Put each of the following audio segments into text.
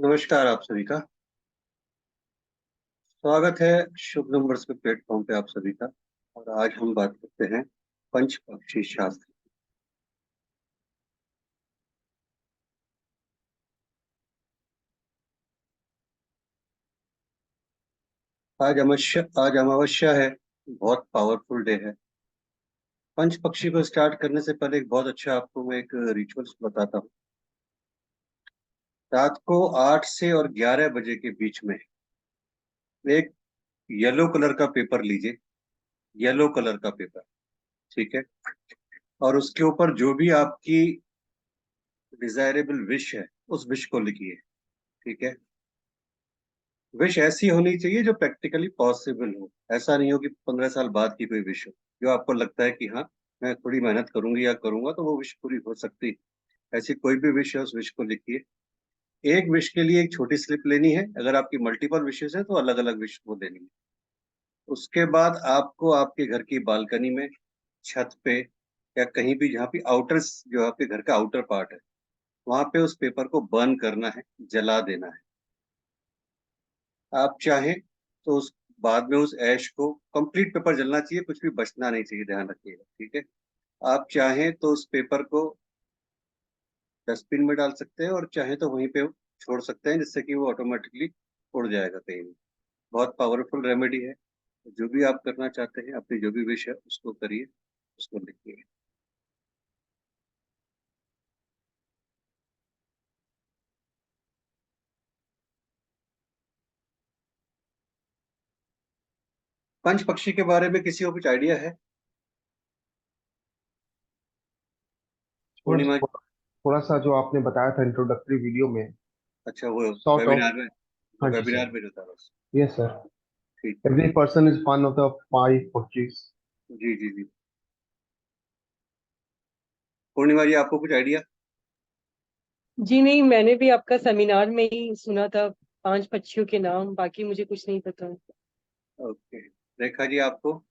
नमस्कार आप सभी का स्वागत है शुभ नंबर्स के प्लेटफॉर्म पे आप सभी का। और आज हम बात करते हैं पंच पक्षी शास्त्र। आज अमावस्या है। बहुत पावरफुल डे है। पंच पक्षी को स्टार्ट करने से पहले एक बहुत अच्छा आपको मैं एक रिचुअल्स बताता हूँ। रात को 8 से और 11 बजे के बीच में एक येलो कलर का पेपर लीजिए। येलो कलर का पेपर, ठीक है। और उसके ऊपर जो भी आपकी डिजायरेबल विश है उस विश को लिखिए, ठीक है। विश ऐसी होनी चाहिए जो प्रैक्टिकली पॉसिबल हो। ऐसा नहीं हो कि 15 साल बाद की कोई विश हो, जो आपको लगता है कि हाँ मैं थोड़ी मेहनत करूंगी या करूंगा तो वो विश पूरी हो सकती है। ऐसी कोई भी विश है उस विश को लिखिए। एक विश के लिए एक छोटी स्लिप लेनी है। अगर आपकी मल्टीपल विशेस है तो अलग अलग विश वो लेनी है। उसके बाद आपको आपके घर की बालकनी में, छत पे या कहीं भी जहाँ पे आउटर, जो आपके घर का आउटर पार्ट है, वहां पे उस पेपर को बर्न करना है, जला देना है। आप चाहें तो उस बाद में उस ऐश को, कंप्लीट पेपर जलना चाहिए, कुछ भी बचना नहीं चाहिए, ध्यान रखिएगा, ठीक है। आप चाहें तो उस पेपर को डस्टबिन में डाल सकते हैं और चाहे तो वहीं पे छोड़ सकते हैं, जिससे कि वो ऑटोमेटिकली उड़ जाएगा कहीं भी। बहुत पावरफुल रेमेडी है। जो भी आप करना चाहते हैं, अपनी जो भी विश है उसको करिए, उसको लिखिए। पंच पक्षी के बारे में किसी को कुछ आइडिया है? थोड़ा पूर्णिमा। थोड़ा सा जो आपने बताया था इंट्रोडक्टरी वीडियो में। अच्छा, वो सॉर्ट ऑफ। वेबिनार में, हाँ जी वेबिनार सर। में जो था बस। Yes sir. ठीक। Every person is one of the five पक्षीज। जी जी जी। पूर्णिमा जी, आपको कुछ आइडिया? जी नहीं, मैंने भी आपका सेमिनार में ही सुना था 5 पक्षियों के नाम, बाकी मुझे कुछ नहीं पता। ओके। रेखा जी, आपको?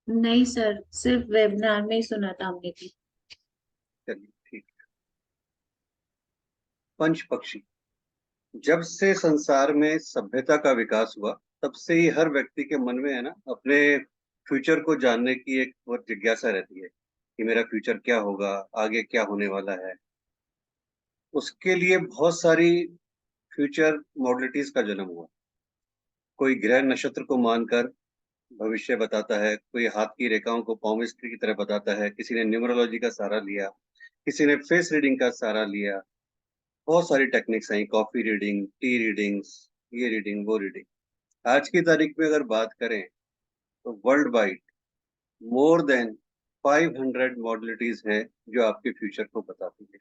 नहीं सर, सिर्फ वेबिनार में ही सुना था हमने भी। चलिए ठीक। पंच पक्षी, जब से संसार में सभ्यता का विकास हुआ तब से ही हर व्यक्ति के मन में है ना, अपने फ्यूचर को जानने की एक बहुत जिज्ञासा रहती है कि मेरा फ्यूचर क्या होगा, आगे क्या होने वाला है। उसके लिए बहुत सारी फ्यूचर मॉडलिटीज का जन्म हुआ। कोई ग्रह नक्षत्र को मानकर भविष्य बताता है, कोई हाथ की रेखाओं को पॉमिस्ट्री की तरह बताता है, किसी ने न्यूमरोलॉजी का सहारा लिया, किसी ने फेस रीडिंग का सहारा लिया। बहुत सारी टेक्निक्स आई, कॉफी रीडिंग, टी रीडिंग्स, ये रीडिंग वो रीडिंग। आज की तारीख में अगर बात करें तो world wide more than 500 modalities हैं जो आपके फ्यूचर को बताती है।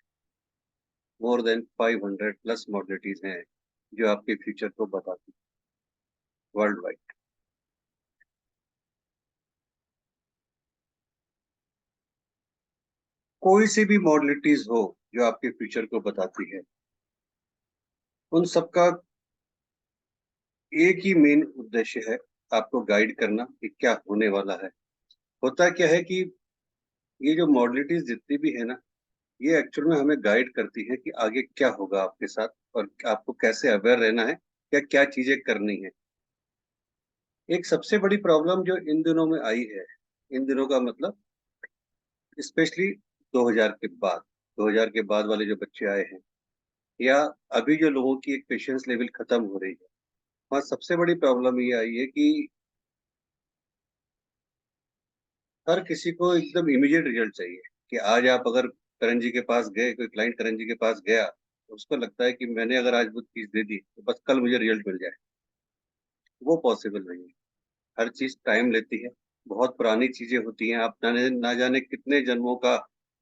मोर देन 500 प्लस मॉडलिटीज हैं जो आपके फ्यूचर को बताती है, वर्ल्ड वाइड। कोई सी भी मॉडलिटीज हो जो आपके फ्यूचर को बताती है, उन सबका एक ही मेन उद्देश्य है, आपको गाइड करना कि क्या होने वाला है। होता क्या है कि ये जो मॉडलिटीज जितनी भी है ना, ये एक्चुअल में हमें गाइड करती है कि आगे क्या होगा आपके साथ और आपको कैसे अवेयर रहना है या क्या चीजें करनी है। एक सबसे बड़ी प्रॉब्लम जो इन दिनों में आई है, इन दिनों का मतलब स्पेशली 2000 के बाद, 2000 के बाद वाले जो बच्चे आए हैं, या अभी जो लोगों की एक पेशेंस लेवल खत्म हो रही है, वहाँ सबसे बड़ी प्रॉब्लम ये आई है कि हर किसी को एकदम इमीडिएट रिजल्ट चाहिए। कि आज आप अगर करण जी के पास गए, कोई क्लाइंट करण जी के पास गया, तो उसको लगता है कि मैंने अगर आज वो चीज दे दी तो बस कल मुझे रिजल्ट मिल जाए। वो पॉसिबल नहीं है। हर चीज टाइम लेती है। बहुत पुरानी चीजें होती हैं, आप ना जाने कितने जन्मों का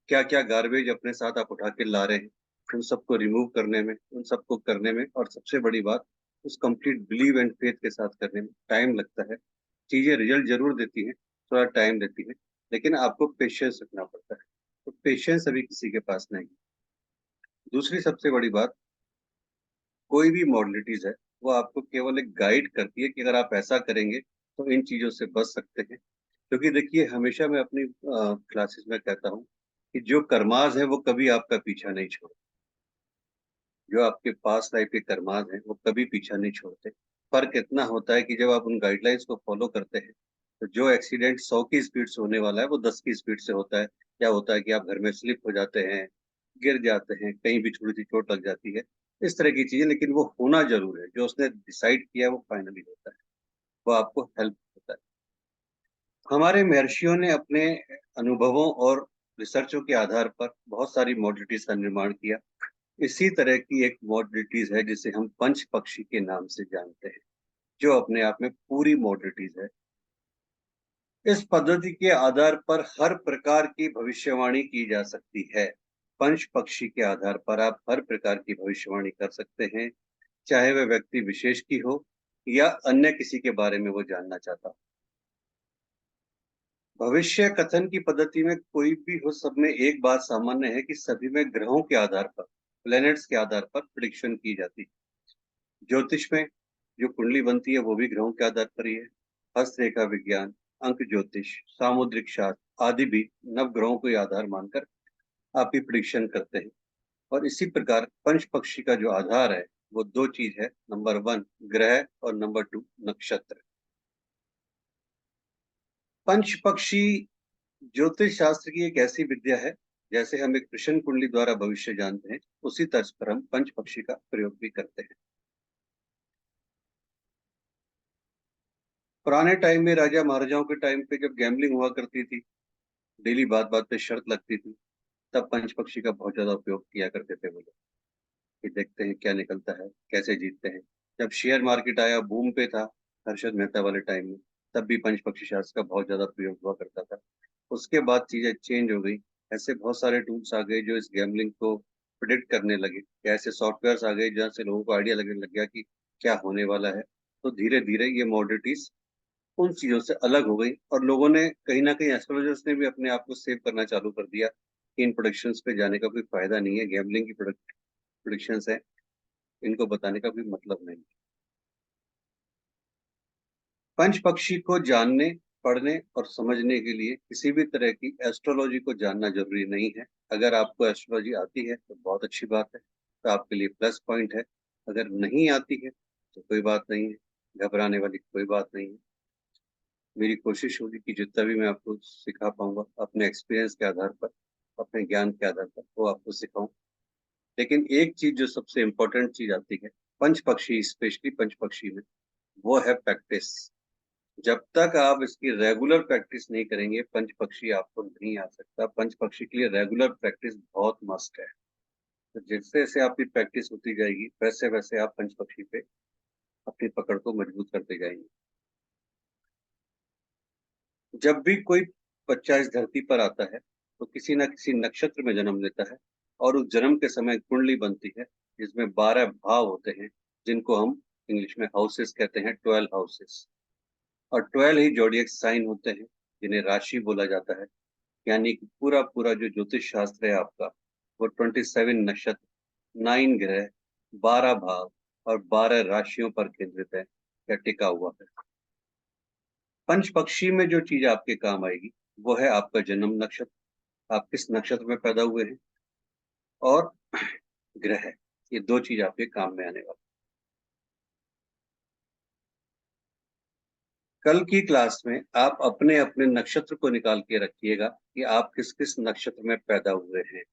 क्या क्या गार्बेज अपने साथ आप उठा के ला रहे हैं। उन सबको रिमूव करने में, उन सबको करने में, और सबसे बड़ी बात, उस कंप्लीट बिलीव एंड फेथ के साथ करने में टाइम लगता है। चीजें रिजल्ट जरूर देती हैं, थोड़ा टाइम देती है, लेकिन आपको पेशेंस रखना पड़ता है। तो पेशेंस अभी किसी के पास नहीं है। दूसरी सबसे बड़ी बात, कोई भी मॉडलिटीज है वो आपको केवल एक गाइड करती है कि अगर आप ऐसा करेंगे तो इन चीजों से बच सकते हैं। क्योंकि देखिए, हमेशा मैं अपनी क्लासेस में कहता हूँ कि जो कर्माज है वो कभी आपका पीछा नहीं छोड़ते। जो आपके पास लाइफ के कर्माज हैं वो कभी पीछा नहीं छोड़ते। फर्क इतना होता है कि जब आप उन गाइडलाइंस को फॉलो करते हैं तो जो एक्सीडेंट 100 की स्पीड से होने वाला है वो 10 की स्पीड से होता है। क्या होता है कि आप घर में स्लिप हो जाते हैं, गिर जाते हैं, कहीं भी थोड़ी सी चोट लग जाती है, इस तरह की चीजें। लेकिन वो होना जरूर है, जो उसने डिसाइड किया है वो फाइनली होता है, वो आपको हेल्प होता है। हमारे महर्षियों ने अपने अनुभवों और रिसर्चों के आधार पर बहुत सारी मॉडलिटीज का निर्माण किया। इसी तरह की एक मॉडलिटीज है जिसे हम पंच पक्षी के नाम से जानते हैं, जो अपने आप में पूरी मॉडलिटीज है। इस पद्धति के आधार पर हर प्रकार की भविष्यवाणी की जा सकती है। पंच पक्षी के आधार पर आप हर प्रकार की भविष्यवाणी कर सकते हैं, चाहे वह व्यक्ति विशेष की हो या अन्य किसी के बारे में वो जानना चाहता हो। भविष्य कथन की पद्धति में कोई भी हो, सब में एक बात सामान्य है कि सभी में ग्रहों के आधार पर, प्लैनेट्स के आधार पर प्रिडिक्शन की जाती है। ज्योतिष में जो कुंडली बनती है वो भी ग्रहों के आधार पर ही है। हस्तरेखा विज्ञान, अंक ज्योतिष, सामुद्रिक शास्त्र आदि भी नव ग्रहों को ही आधार मानकर आप ही प्रिडिक्शन करते हैं। और इसी प्रकार पंच पक्षी का जो आधार है वो दो चीज है, नंबर 1 ग्रह और नंबर 2 नक्षत्र। पंच पक्षी ज्योतिष शास्त्र की एक ऐसी विद्या है, जैसे हम एक कृष्ण कुंडली द्वारा भविष्य जानते हैं, उसी तर्ज पर हम पंच पक्षी का प्रयोग भी करते हैं। पुराने टाइम में राजा महाराजाओं के टाइम पे जब गैम्बलिंग हुआ करती थी, डेली बात बात पे शर्त लगती थी, तब पंच पक्षी का बहुत ज्यादा उपयोग किया करते थे वो लोग, कि देखते हैं क्या निकलता है, कैसे जीतते हैं। जब शेयर मार्केट आया, बूम पे था हर्षद मेहता वाले टाइम में, तब भी पंच पक्षी शास्त्र का बहुत ज्यादा प्रयोग हुआ करता था। उसके बाद चीजें चेंज हो गई। ऐसे बहुत सारे टूल्स आ गए जो इस गैम्बलिंग को प्रिडिक्ट करने लगे, या ऐसे सॉफ्टवेयर आ गए जहाँ से लोगों को आइडिया लगने लग गया कि क्या होने वाला है। तो धीरे धीरे ये मॉडलिटीज उन चीजों से अलग हो गई, और लोगों ने कहीं ना कहीं, एस्ट्रोलॉजर्स ने भी अपने आप को सेव करना चालू कर दिया कि इन प्रोडिक्शंस पे जाने का कोई फायदा नहीं है, गैम्बलिंग की प्रोडिक्शंस है, इनको बताने का कोई मतलब नहीं। पंच पक्षी को जानने, पढ़ने और समझने के लिए किसी भी तरह की एस्ट्रोलॉजी को जानना जरूरी नहीं है। अगर आपको एस्ट्रोलॉजी आती है तो बहुत अच्छी बात है, तो आपके लिए प्लस पॉइंट है। अगर नहीं आती है तो कोई बात नहीं है, घबराने वाली कोई बात नहीं है। मेरी कोशिश होगी कि जितना भी मैं आपको सिखा पाऊंगा अपने एक्सपीरियंस के आधार पर, अपने ज्ञान के आधार पर, वो आपको सिखाऊं। लेकिन एक चीज जो सबसे इम्पोर्टेंट चीज आती है पंच पक्षी, स्पेशली पंच पक्षी में, वो है प्रैक्टिस। जब तक आप इसकी रेगुलर प्रैक्टिस नहीं करेंगे, पंच पक्षी आपको नहीं आ सकता। पंच पक्षी के लिए रेगुलर प्रैक्टिस बहुत मस्ट है। तो जैसे जैसे आपकी प्रैक्टिस होती जाएगी, वैसे वैसे आप पंच पक्षी पे अपनी पकड़ को मजबूत करते जाएंगे। जब भी कोई बच्चा इस धरती पर आता है तो किसी न किसी नक्षत्र में जन्म लेता है, और उस जन्म के समय कुंडली बनती है जिसमें 12 भाव होते हैं, जिनको हम इंग्लिश में हाउसेस कहते हैं, 12 हाउसेस। और 12 ही जोडियक साइन होते हैं, जिन्हें राशि बोला जाता है। यानी कि पूरा पूरा जो ज्योतिष शास्त्र है आपका, वो 27 नक्षत्र, 9 ग्रह, 12 भाव और 12 राशियों पर केंद्रित है या टिका हुआ है। पंच पक्षी में जो चीज आपके काम आएगी वो है आपका जन्म नक्षत्र, आप किस नक्षत्र में पैदा हुए हैं, और ग्रह। ये दो चीज आपके काम में आने वाली। कल की क्लास में आप अपने अपने नक्षत्र को निकाल के रखिएगा कि आप किस किस नक्षत्र में पैदा हुए हैं।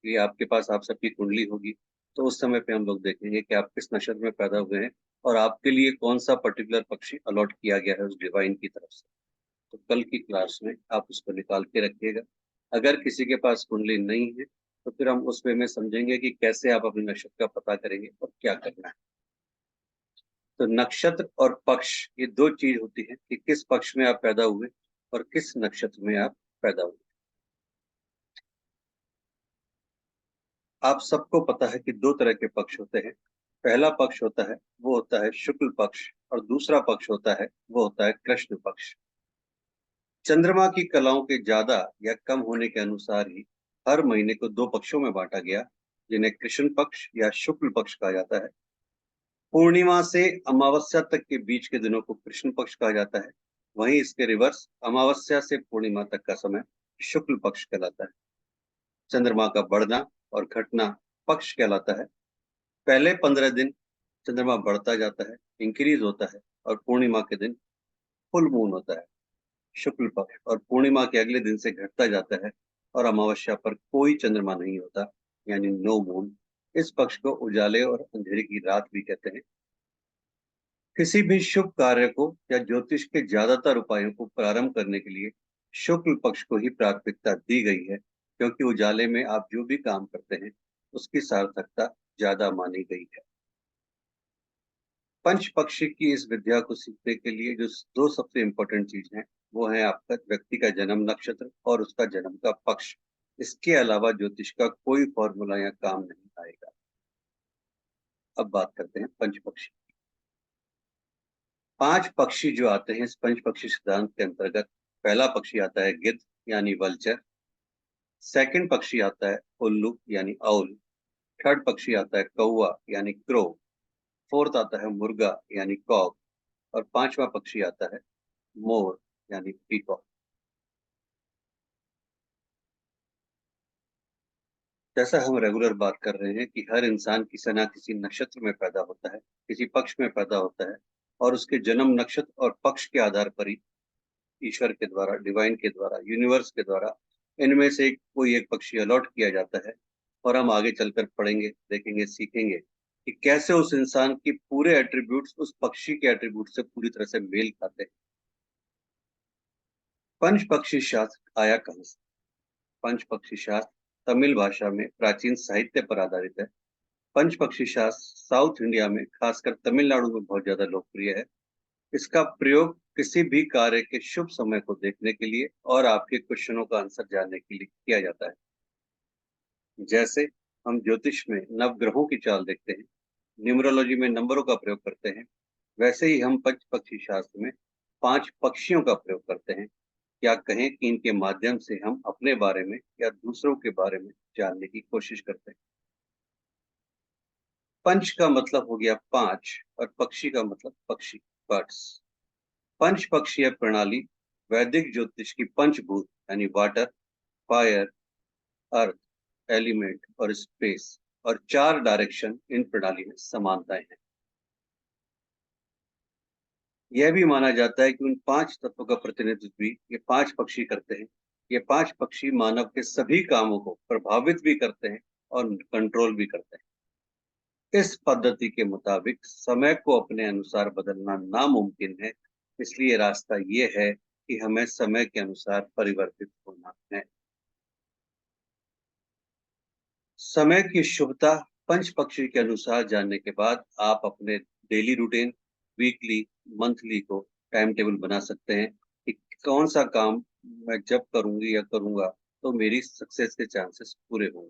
ये आपके पास आप सबकी कुंडली होगी, तो उस समय पे हम लोग देखेंगे कि आप किस नक्षत्र में पैदा हुए हैं और आपके लिए कौन सा पर्टिकुलर पक्षी अलॉट किया गया है उस डिवाइन की तरफ से। तो कल की क्लास में आप उसको निकाल के रखिएगा। अगर किसी के पास कुंडली नहीं है तो फिर हम उस वे में समझेंगे कि कैसे आप अपने नक्षत्र का पता करेंगे और क्या करना है। तो नक्षत्र और पक्ष, ये दो चीज होती है कि किस पक्ष में आप पैदा हुए और किस नक्षत्र में आप पैदा हुए। आप सबको पता है कि दो तरह के पक्ष होते हैं। पहला पक्ष होता है वो होता है शुक्ल पक्ष, और दूसरा पक्ष होता है वो होता है कृष्ण पक्ष। चंद्रमा की कलाओं के ज्यादा या कम होने के अनुसार ही हर महीने को दो पक्षों में बांटा गया, जिन्हें कृष्ण पक्ष या शुक्ल पक्ष कहा जाता है। पूर्णिमा से अमावस्या तक के बीच के दिनों को कृष्ण पक्ष कहा जाता है। वहीं इसके रिवर्स, अमावस्या से पूर्णिमा तक का समय शुक्ल पक्ष कहलाता है। चंद्रमा का बढ़ना और घटना पक्ष कहलाता है। पहले 15 दिन चंद्रमा बढ़ता जाता है, इंक्रीज होता है, और पूर्णिमा के दिन फुल मून होता है, शुक्ल पक्ष, और पूर्णिमा के अगले दिन से घटता जाता है और अमावस्या पर कोई चंद्रमा नहीं होता, यानी नो मून। इस पक्ष को उजाले और अंधेरे की रात भी कहते हैं। किसी भी शुभ कार्य को या ज्योतिष के ज्यादातर उपायों को प्रारंभ करने के लिए शुक्ल पक्ष को ही प्राथमिकता दी गई है, क्योंकि उजाले में आप जो भी काम करते हैं उसकी सार्थकता ज्यादा मानी गई है। पंच पक्षी की इस विद्या को सीखने के लिए जो दो सबसे इंपॉर्टेंट चीज हैं, वो है आपका व्यक्ति का जन्म नक्षत्र और उसका जन्म का पक्ष। इसके अलावा ज्योतिष का कोई फॉर्मूला या काम नहीं आएगा। अब बात करते हैं पंच पक्षी। पांच पक्षी जो आते हैं इस पंच पक्षी सिद्धांत के अंतर्गत, पहला पक्षी आता है गिद्ध यानी वल्चर, सेकंड पक्षी आता है उल्लू यानी आउल, थर्ड पक्षी आता है कौवा यानी क्रो, फोर्थ आता है मुर्गा यानी कॉक, और पांचवा पक्षी आता है मोर यानी पीकॉक। जैसा हम रेगुलर बात कर रहे हैं कि हर इंसान किसी न किसी नक्षत्र में पैदा होता है, किसी पक्ष में पैदा होता है, और उसके जन्म नक्षत्र और पक्ष के आधार पर ही ईश्वर के द्वारा, डिवाइन के द्वारा, यूनिवर्स के द्वारा इनमें से कोई एक पक्षी अलॉट किया जाता है। और हम आगे चलकर पढ़ेंगे, देखेंगे, सीखेंगे कि कैसे उस इंसान की पूरे एट्रीब्यूट्स उस पक्षी के एट्रीब्यूट से पूरी तरह से मेल खाते हैं। पंच पक्षी शास्त्र आया कहां से? पंच पक्षी शास्त्र तमिल भाषा में प्राचीन साहित्य पर आधारित है। पंच पक्षी शास्त्र साउथ इंडिया में, खासकर तमिलनाडु में बहुत ज्यादा लोकप्रिय है। इसका प्रयोग किसी भी कार्य के शुभ समय को देखने के लिए और आपके क्वेश्चनों का आंसर जानने के लिए किया जाता है। जैसे हम ज्योतिष में नवग्रहों की चाल देखते हैं, न्यूमरोलॉजी में नंबरों का प्रयोग करते हैं, वैसे ही हम पंच पक्षी शास्त्र में पांच पक्षियों का प्रयोग करते हैं। या कहें कि इनके माध्यम से हम अपने बारे में या दूसरों के बारे में जानने की कोशिश करते हैं। पंच का मतलब हो गया पांच, और पक्षी का मतलब पक्षी, बर्ड्स। पंच पक्षीय प्रणाली वैदिक ज्योतिष की पंचभूत यानी वाटर, फायर, अर्थ, एलिमेंट और स्पेस, और चार डायरेक्शन, इन प्रणाली में समानताएं हैं। यह भी माना जाता है कि उन पांच तत्वों का प्रतिनिधित्व भी ये पांच पक्षी करते हैं। ये पांच पक्षी मानव के सभी कामों को प्रभावित भी करते हैं और कंट्रोल भी करते हैं। इस पद्धति के मुताबिक समय को अपने अनुसार बदलना नामुमकिन है, इसलिए रास्ता ये है कि हमें समय के अनुसार परिवर्तित होना है। समय की शुभता पंच पक्षी के अनुसार जानने के बाद आप अपने डेली रूटीन, वीकली, मंथली को टाइम टेबल बना सकते हैं कि कौन सा काम मैं जब करूंगी या करूंगा तो मेरी सक्सेस के चांसेस पूरे होंगे।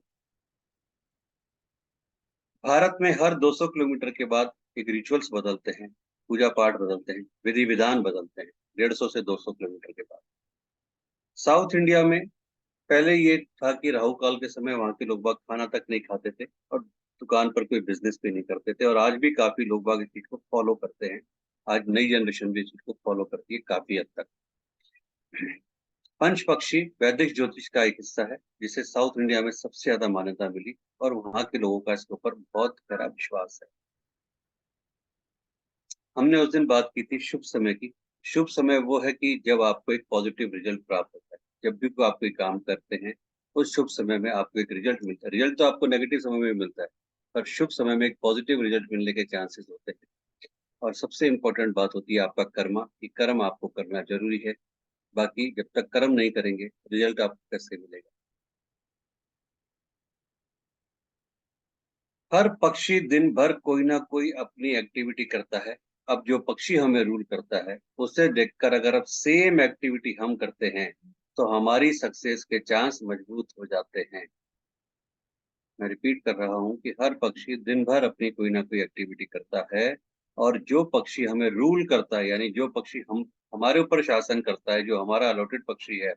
भारत में हर 200 किलोमीटर के बाद एक रिचुअल्स बदलते हैं, पूजा पाठ बदलते हैं, विधि विधान बदलते हैं, 150 से 200 किलोमीटर के बाद। साउथ इंडिया में पहले ये था कि राहु काल के समय वहां के लोग बाग खाना तक नहीं खाते थे और दुकान पर कोई बिजनेस भी नहीं करते थे, और आज भी काफी लोग बाग इस चीज को फॉलो करते हैं। आज नई जनरेशन भी इस चीज को फॉलो करती है काफी हद तक। पंच पक्षी वैदिक ज्योतिष का एक हिस्सा है जिसे साउथ इंडिया में सबसे ज्यादा मान्यता मिली, और वहां के लोगों का इसके ऊपर बहुत गहरा विश्वास है। हमने उस दिन बात की थी शुभ समय की। शुभ समय वो है कि जब आपको एक पॉजिटिव रिजल्ट प्राप्त होता है। जब भी कोई आप कोई काम करते हैं उस शुभ समय में आपको एक रिजल्ट मिलता है। रिजल्ट तो आपको नेगेटिव समय में मिलता है, पर शुभ समय में एक पॉजिटिव रिजल्ट मिलने के चांसेस होते हैं। और सबसे इंपॉर्टेंट बात होती है आपका कर्मा, कि कर्म आपको करना जरूरी है। बाकी जब तक कर्म नहीं करेंगे रिजल्ट आपको कैसे मिलेगा? हर पक्षी दिन भर कोई ना कोई अपनी एक्टिविटी करता है। अब जो पक्षी हमें रूल करता है उसे देखकर अगर अब सेम एक्टिविटी हम करते हैं तो हमारी सक्सेस के चांस मजबूत हो जाते हैं। मैं रिपीट कर रहा हूं कि हर पक्षी दिन भर अपनी कोई ना कोई एक्टिविटी करता है, और जो पक्षी हमें रूल करता है, यानी जो पक्षी हम हमारे ऊपर शासन करता है, जो हमारा अलॉटेड पक्षी है,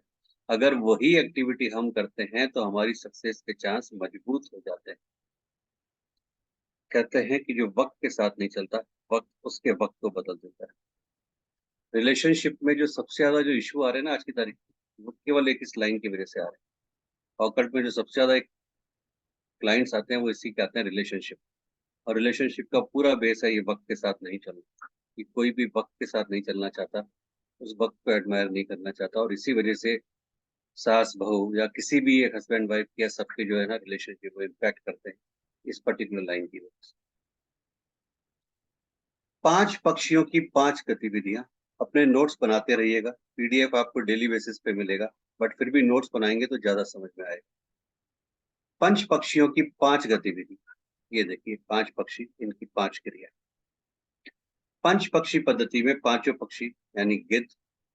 अगर वही एक्टिविटी हम करते हैं तो हमारी सक्सेस के चांस मजबूत हो जाते हैं। कहते हैं कि जो वक्त के साथ नहीं चलता, वक्त उसके वक्त को बदल देता है। रिलेशनशिप में जो सबसे ज्यादा जो इशू आ रहे हैं ना आज की तारीख में, वो केवल एक इस लाइन की वजह से आ रहे हैं। ऑकल्ट में जो सबसे ज्यादा क्लाइंट्स आते हैं वो इसी के आते हैं, रिलेशनशिप। और रिलेशनशिप का पूरा बेस है ये वक्त के साथ नहीं चलना, कि कोई भी वक्त के साथ नहीं चलना चाहता, उस वक्त को एडमायर नहीं करना चाहता, और इसी वजह से सास बहू या किसी भी एक हस्बैंड वाइफ या सबके जो है ना रिलेशनशिप को इम्पैक्ट करते हैं इस पर्टिकुलर लाइन की वजह से। 5 पक्षियों की 5 गतिविधियां। अपने नोट्स बनाते रहिएगा, पीडीएफ आपको डेली बेसिस पे मिलेगा, बट फिर भी नोट्स बनाएंगे तो ज्यादा समझ में आएगा। 5 पक्षियों की 5 गतिविधि। ये देखिए 5 पक्षी, इनकी 5 क्रिया। पंच पक्षी पद्धति में पांचों पक्षी यानी गिद्ध,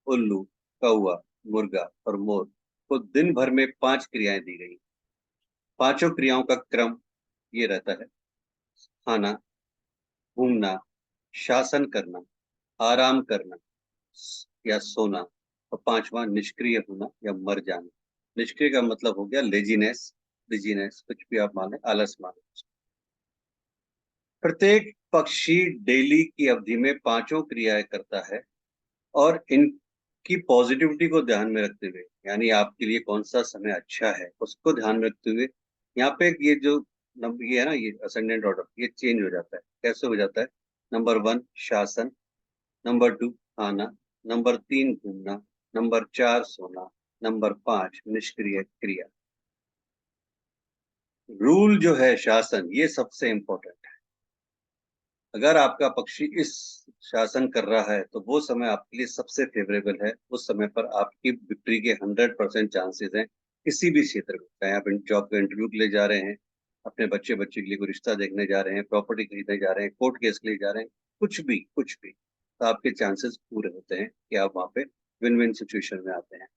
उल्लू, कौवा, मुर्गा और मोर को दिन भर में 5 क्रियाएं दी गई। पांचों क्रियाओं का क्रम ये रहता है: खाना, घूमना, शासन करना, आराम करना या सोना, और पांचवा निष्क्रिय होना या मर जाना। निष्क्रिय का मतलब हो गया लेजीनेस, बिजीनेस, कुछ भी आप माने, आलस माने। प्रत्येक पक्षी डेली की अवधि में पांचों क्रियाएं करता है, और इनकी पॉजिटिविटी को ध्यान में रखते हुए, यानी आपके लिए कौन सा समय अच्छा है उसको ध्यान में रखते हुए, यहाँ पे ये जो नंबर ये है ना, ये असेंडेंट ऑर्डर ये चेंज हो जाता है। कैसे हो जाता है? नंबर 1 शासन, नंबर 2 खाना, नंबर 3 घूमना, नंबर 4 सोना, नंबर 5 निष्क्रिय क्रिया। रूल जो है शासन, ये सबसे इंपॉर्टेंट है। अगर आपका पक्षी इस शासन कर रहा है तो वो समय आपके लिए सबसे फेवरेबल है। उस समय पर आपकी विक्ट्री के 100% चांसेस हैं किसी भी क्षेत्र में, चाहे आप जॉब के इंटरव्यू के लिए जा रहे हैं, अपने बच्चे के लिए कोई रिश्ता देखने जा रहे हैं, प्रॉपर्टी खरीदने जा रहे हैं, कोर्ट केस के लिए जा रहे हैं, कुछ भी, तो आपके चांसेस पूरे होते हैं कि आप वहां पे विन विन सिचुएशन में आते हैं।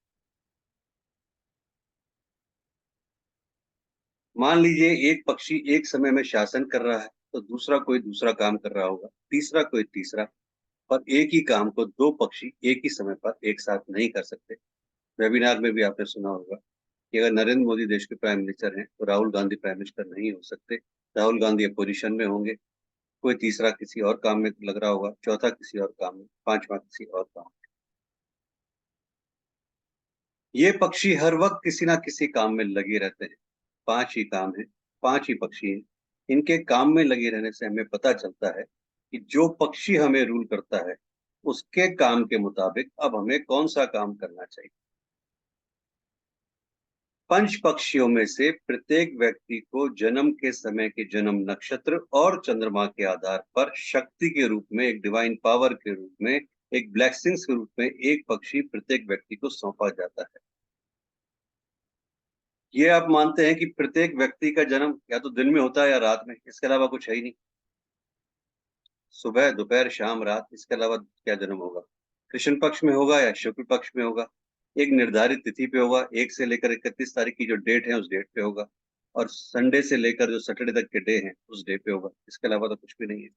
मान लीजिए एक पक्षी एक समय में शासन कर रहा है तो दूसरा कोई दूसरा काम कर रहा होगा, तीसरा कोई तीसरा, और एक ही काम को 2 पक्षी एक ही समय पर एक साथ नहीं कर सकते। वेबिनार में भी आपने सुना होगा कि अगर नरेंद्र मोदी देश के प्राइम मिनिस्टर हैं तो राहुल गांधी प्राइम मिनिस्टर नहीं हो सकते। राहुल गांधी अपोजिशन में होंगे, कोई तीसरा किसी और काम में लग रहा होगा, चौथा किसी और काम में, पांचवा किसी और काम में। ये पक्षी हर वक्त किसी ना किसी काम में लगे रहते हैं। 5 ही काम है, 5 ही पक्षी हैं। इनके काम में लगे रहने से हमें पता चलता है कि जो पक्षी हमें रूल करता है उसके काम के मुताबिक अब हमें कौन सा काम करना चाहिए। पंच पक्षियों में से प्रत्येक व्यक्ति को जन्म के समय के जन्म नक्षत्र और चंद्रमा के आधार पर शक्ति के रूप में, एक डिवाइन पावर के रूप में, एक ब्लेसिंग्स के रूप में एक पक्षी प्रत्येक व्यक्ति को सौंपा जाता है। ये आप मानते हैं कि प्रत्येक व्यक्ति का जन्म या तो दिन में होता है या रात में, इसके अलावा कुछ है ही नहीं। सुबह, दोपहर, शाम, रात, इसके अलावा क्या जन्म होगा? कृष्ण पक्ष में होगा या शुक्ल पक्ष में होगा, एक निर्धारित तिथि पे होगा, 1 से लेकर 31 तारीख की जो डेट है उस डेट पे होगा, और संडे से लेकर जो सैटरडे तक के डे हैं उस डे पे होगा। इसके अलावा तो कुछ भी नहीं है।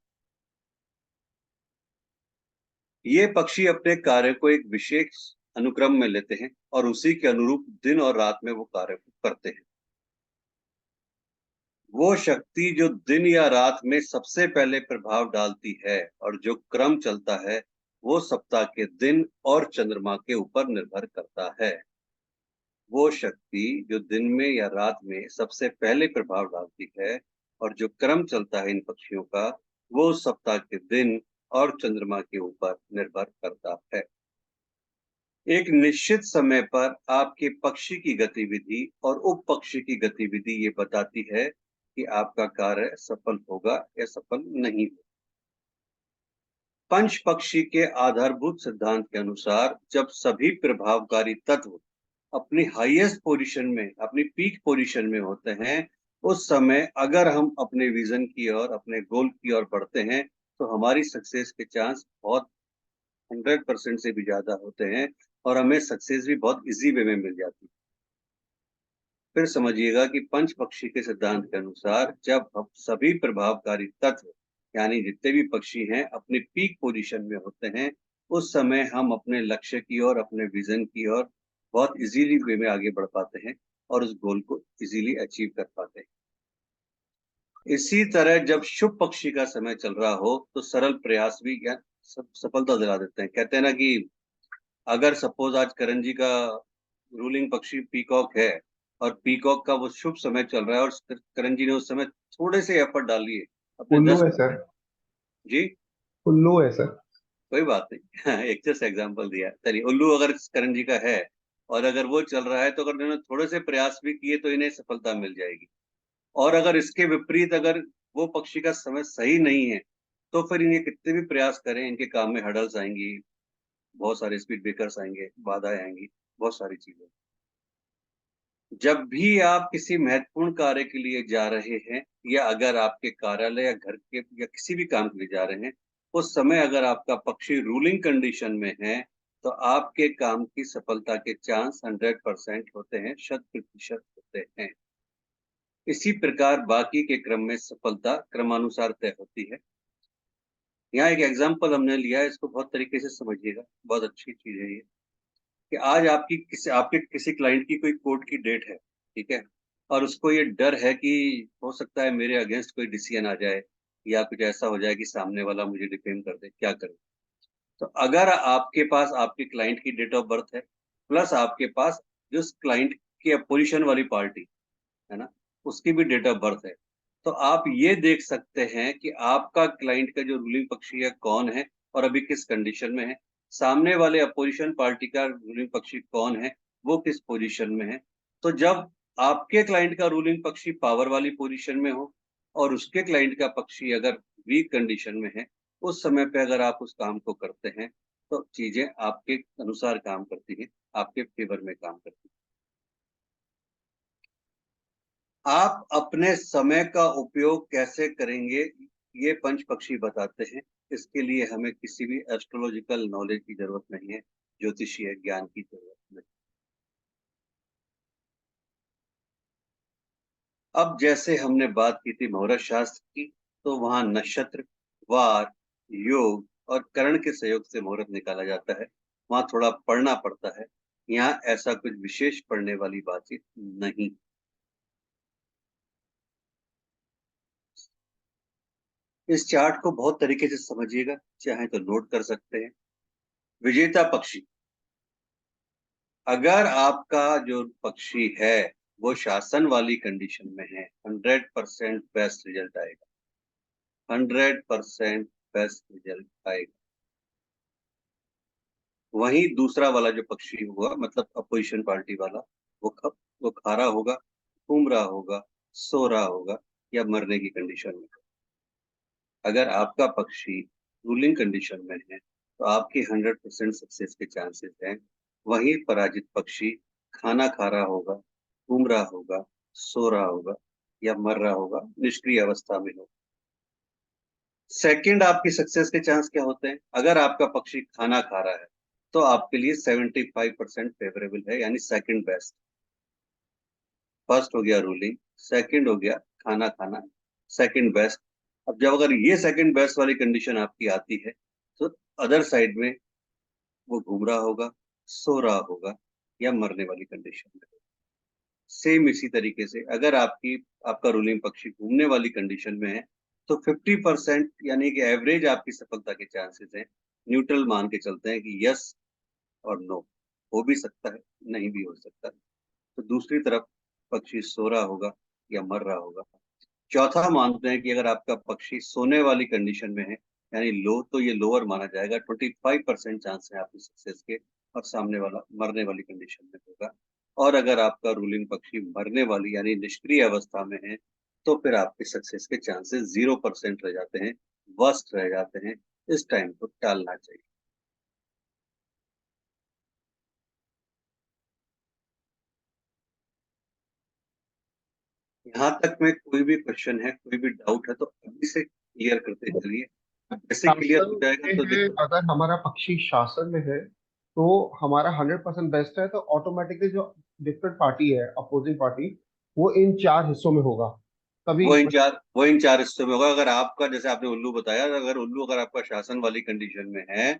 ये पक्षी अपने कार्य को एक विशेष अनुक्रम में लेते हैं और उसी के अनुरूप दिन और रात में वो कार्य को करते हैं। वो शक्ति जो दिन या रात में सबसे पहले प्रभाव डालती है और जो क्रम चलता है वो सप्ताह के दिन और चंद्रमा के ऊपर निर्भर करता है। वो शक्ति जो दिन में या रात में सबसे पहले प्रभाव डालती है और जो क्रम चलता है इन पक्षियों का, वो सप्ताह के दिन और चंद्रमा के ऊपर निर्भर करता है। एक निश्चित समय पर आपके पक्षी की गतिविधि और उप पक्षी की गतिविधि ये बताती है कि आपका कार्य सफल होगा या सफल नहीं होगा। पंच पक्षी के आधारभूत सिद्धांत के अनुसार जब सभी प्रभावकारी तत्व अपनी हाईएस्ट पोजीशन में, अपनी पीक पोजीशन में होते हैं, उस समय अगर हम अपने विजन की ओर, अपने गोल की ओर बढ़ते हैं तो हमारी सक्सेस के चांस बहुत 100% से भी ज्यादा होते हैं और हमें सक्सेस भी बहुत इजी वे में मिल जाती है। फिर समझिएगा कि पंच पक्षी के सिद्धांत के अनुसार जब हम सभी प्रभावकारी तत्व यानी जितने भी पक्षी हैं अपने पीक पोजीशन में होते हैं, उस समय हम अपने लक्ष्य की ओर, अपने विजन की ओर बहुत इजीली वे में आगे बढ़ पाते हैं और उस गोल को इजीली अचीव कर पाते हैं। इसी तरह जब शुभ पक्षी का समय चल रहा हो तो सरल प्रयास भी क्या सफलता दिला देते हैं। कहते हैं ना कि अगर सपोज आज करण जी का रूलिंग पक्षी पीकॉक है और पीकॉक का वो शुभ समय चल रहा है, और करण जी ने उस समय थोड़े से एफर्ट डाली है अपने उल्लू 10। है सर। जी, उल्लू है सर। कोई बात नहीं। एक जस्ट एग्जांपल दिया, चलिए उल्लू अगर करण जी का है और अगर वो चल रहा है, तो अगर उन्होंने थोड़े से प्रयास भी किए तो इन्हें सफलता मिल जाएगी। और अगर इसके विपरीत अगर वो पक्षी का समय सही नहीं है, तो फिर इन्हें कितने भी प्रयास करें, इनके काम में हडल्स आएंगी, बहुत सारे स्पीड ब्रेकर्स आएंगे, बाधाएं आएंगी, बहुत सारी चीजें। जब भी आप किसी महत्वपूर्ण कार्य के लिए जा रहे हैं, या अगर आपके कार्यालय या घर के या किसी भी काम के लिए जा रहे हैं, उस समय अगर आपका पक्षी रूलिंग कंडीशन में है, तो आपके काम की सफलता के चांस 100% होते हैं, 100% होते हैं। इसी प्रकार बाकी के क्रम में सफलता क्रमानुसार तय होती है। यहाँ एक एग्जाम्पल हमने लिया है, इसको बहुत तरीके से समझिएगा, बहुत अच्छी चीज है ये। कि आज आपके किसी क्लाइंट की कोई कोर्ट की डेट है, ठीक है, और उसको ये डर है कि हो सकता है मेरे अगेंस्ट कोई डिसीजन आ जाए, या कुछ ऐसा हो जाए कि सामने वाला मुझे डिफेम कर दे, क्या करें। तो अगर आपके पास आपके क्लाइंट की डेट ऑफ बर्थ है, प्लस आपके पास जो क्लाइंट की अपोजिशन वाली पार्टी है ना, उसकी भी डेट ऑफ बर्थ है, तो आप ये देख सकते हैं कि आपका क्लाइंट का जो रूलिंग पक्षी है कौन है, और अभी किस कंडीशन में है। सामने वाले अपोजिशन पार्टी का रूलिंग पक्षी कौन है, वो किस पोजीशन में है। तो जब आपके क्लाइंट का रूलिंग पक्षी पावर वाली पोजीशन में हो, और उसके क्लाइंट का पक्षी अगर वीक कंडीशन में है, उस समय पे अगर आप उस काम को करते हैं, तो चीजें आपके अनुसार काम करती हैं, आपके फेवर में काम करती हैं। आप अपने समय का उपयोग कैसे करेंगे, ये पंच पक्षी बताते हैं। इसके लिए हमें किसी भी एस्ट्रोलॉजिकल नॉलेज की जरूरत नहीं है, ज्योतिषीय ज्ञान की जरूरत नहीं। अब जैसे हमने बात की थी मुहूर्त शास्त्र की, तो वहां नक्षत्र, वार, योग और करण के सहयोग से मुहूर्त निकाला जाता है। वहां थोड़ा पढ़ना पड़ता है, यहाँ ऐसा कुछ विशेष पढ़ने वाली बातचीत नहीं। इस चार्ट को बहुत तरीके से समझिएगा, चाहे तो नोट कर सकते हैं। विजेता पक्षी, अगर आपका जो पक्षी है वो शासन वाली कंडीशन में है, 100% बेस्ट रिजल्ट आएगा, 100% बेस्ट रिजल्ट आएगा। वहीं दूसरा वाला जो पक्षी हुआ, मतलब अपोजिशन पार्टी वाला, वो खारा होगा, घूम रहा होगा, सो रहा होगा, या मरने की कंडीशन में। अगर आपका पक्षी रूलिंग कंडीशन में है, तो आपकी 100% सक्सेस के चांसेस हैं। वहीं पराजित पक्षी खाना खा रहा होगा, घूम रहा होगा, सो रहा होगा, या मर रहा होगा, निष्क्रिय अवस्था में हो। सेकंड आपकी सक्सेस के चांस क्या होते हैं? अगर आपका पक्षी खाना खा रहा है, तो आपके लिए 75% फेवरेबल है, यानी सेकंड बेस्ट। फर्स्ट हो गया रूलिंग, सेकंड हो गया खाना खाना, सेकंड बेस्ट। अब जब अगर ये सेकंड बेस्ट वाली कंडीशन आपकी आती है, तो अदर साइड में वो घूम रहा होगा, सो रहा होगा, या मरने वाली कंडीशन में। सेम इसी तरीके से अगर आपका रूलिंग पक्षी घूमने वाली कंडीशन में है, तो 50% यानी कि एवरेज आपकी सफलता के चांसेस हैं। न्यूट्रल मान के चलते हैं कि यस और नो, हो भी सकता है, नहीं भी हो सकता। तो दूसरी तरफ पक्षी सो रहा होगा या मर रहा होगा। चौथा मानते हैं कि अगर आपका पक्षी सोने वाली कंडीशन में है, यानी लो, तो ये लोअर माना जाएगा, 25% चांस है आपकी सक्सेस के, और सामने वाला मरने वाली कंडीशन में होगा। और अगर आपका रूलिंग पक्षी मरने वाली यानी निष्क्रिय अवस्था में है, तो फिर आपके सक्सेस के चांसेस 0% रह जाते हैं, वर्स्ट रह जाते हैं। इस टाइम को टालना चाहिए। यहाँ तक में कोई भी क्वेश्चन है, कोई भी डाउट है, तो अभी से क्लियर करते चलिए। जैसे क्लियर शासन हो जाएगा में तो है, देखो। अगर हमारा पक्षी शासन में है तो हमारा 100% बेस्ट है, तो ऑटोमेटिकली जो डिफरेंट पार्टी है, अपोजिंग पार्टी, वो इन चार हिस्सों में होगा तभी। वो इन चार हिस्सों में होगा। अगर आपका, जैसे आपने उल्लू बताया, अगर आपका शासन वाली कंडीशन में है,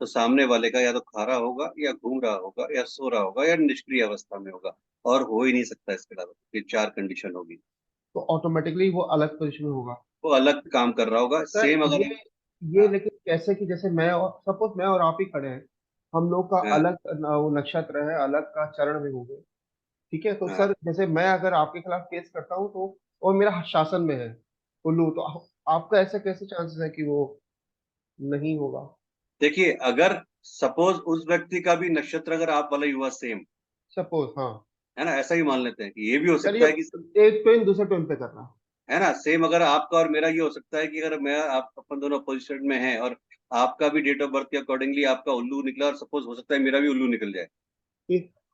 तो सामने वाले का या तो खा रहा होगा, या घूम रहा होगा, या सो रहा होगा, या निष्क्रिय अवस्था में होगा। और हो ही नहीं सकता इसके अलावा, ये चार कंडीशन होगी। तो ऑटोमेटिकली वो अलग पोजिशन में होगा। वो अलग काम कर रहा होगा, सर सेम अगर। ये हाँ, लेकिन कैसे कि जैसे मैं और सपोज मैं और आप ही खड़े हैं, हम लोग का हाँ, अलग वो नक्षत्र है, अलग का चरण में होंगे, ठीक है, तो हाँ। सर जैसे मैं अगर आपके खिलाफ केस करता हूँ तो और मेरा शासन में है उल्लू, तो आपका ऐसे कैसे चांसेस है कि वो नहीं होगा? देखिए, अगर सपोज उस व्यक्ति का भी नक्षत्र अगर आप वाला युवा सेम सपोज, हाँ। है ना, ऐसा ही मान लेते हैं कि ये भी हो चलिए, सकता है कि एक ट्विन दूसरे ट्विन पे करना। है ना, सेम अगर आपका और मेरा ये हो सकता है कि अगर मैं आप अपन दोनों पोजिशन में हैं और आपका भी डेट ऑफ बर्थ के अकॉर्डिंगली आपका उल्लू निकला और सपोज हो सकता है मेरा भी उल्लू निकल जाए।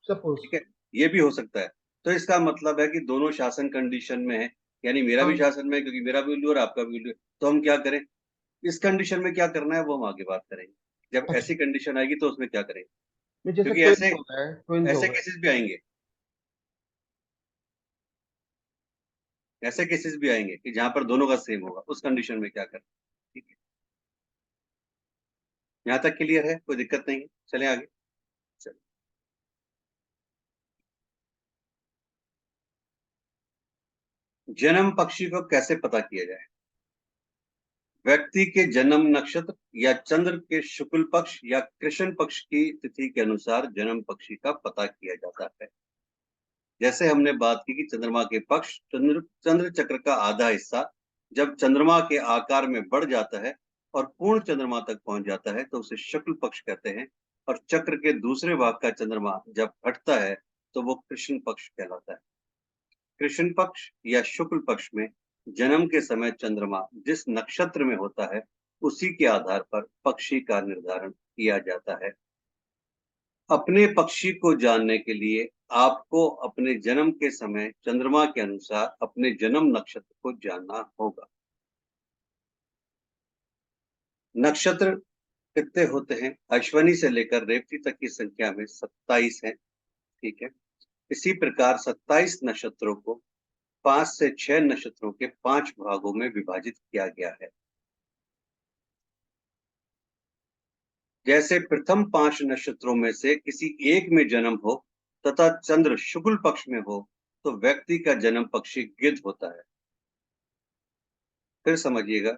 सपोज। ठीक है, ये भी हो सकता है। तो इसका मतलब है कि दोनों शासन कंडीशन में है, यानी मेरा भी हाँ। शासन में है क्योंकि मेरा भी उल्लू और आपका भी उल्लू है। तो हम क्या करें, इस कंडीशन में क्या करना है वो हम आगे बात करेंगे, जब अच्छा, ऐसी कंडीशन आएगी तो उसमें क्या करेंगे, नहीं, जैसे क्योंकि ट्विंस ऐसे हो गए, ट्विंस हो ऐसे गए। केसेस भी आएंगे, ऐसे केसेस भी आएंगे कि जहां पर दोनों का सेम होगा, उस कंडीशन में क्या करें। ठीक है, यहाँ तक क्लियर है, कोई दिक्कत नहीं है, चलें आगे। चलिए, जन्म पक्षी को कैसे पता किया जाए। व्यक्ति के जन्म नक्षत्र या चंद्र के शुक्ल पक्ष या कृष्ण पक्ष की तिथि के अनुसार जन्म पक्षी का पता किया जाता है। जैसे हमने बात की कि चंद्रमा के पक्ष, चंद्र चक्र का आधा हिस्सा जब चंद्रमा के आकार में बढ़ जाता है और पूर्ण चंद्रमा तक पहुंच जाता है तो उसे शुक्ल पक्ष कहते हैं, और चक्र के दूसरे भाग का चंद्रमा जब हटता है तो वो कृष्ण पक्ष कहलाता है। कृष्ण पक्ष या शुक्ल पक्ष में जन्म के समय चंद्रमा जिस नक्षत्र में होता है उसी के आधार पर पक्षी का निर्धारण किया जाता है। अपने पक्षी को जानने के लिए आपको अपने जन्म के समय चंद्रमा के अनुसार अपने जन्म नक्षत्र को जानना होगा। नक्षत्र कितने होते हैं? अश्विनी से लेकर रेवती तक की संख्या में 27 है। ठीक है, इसी प्रकार 27 नक्षत्रों को 5 से 6 नक्षत्रों के 5 भागों में विभाजित किया गया है। जैसे प्रथम 5 नक्षत्रों में से किसी एक में जन्म हो तथा चंद्र शुक्ल पक्ष में हो तो व्यक्ति का जन्म पक्षी गिद्ध होता है। फिर समझिएगा,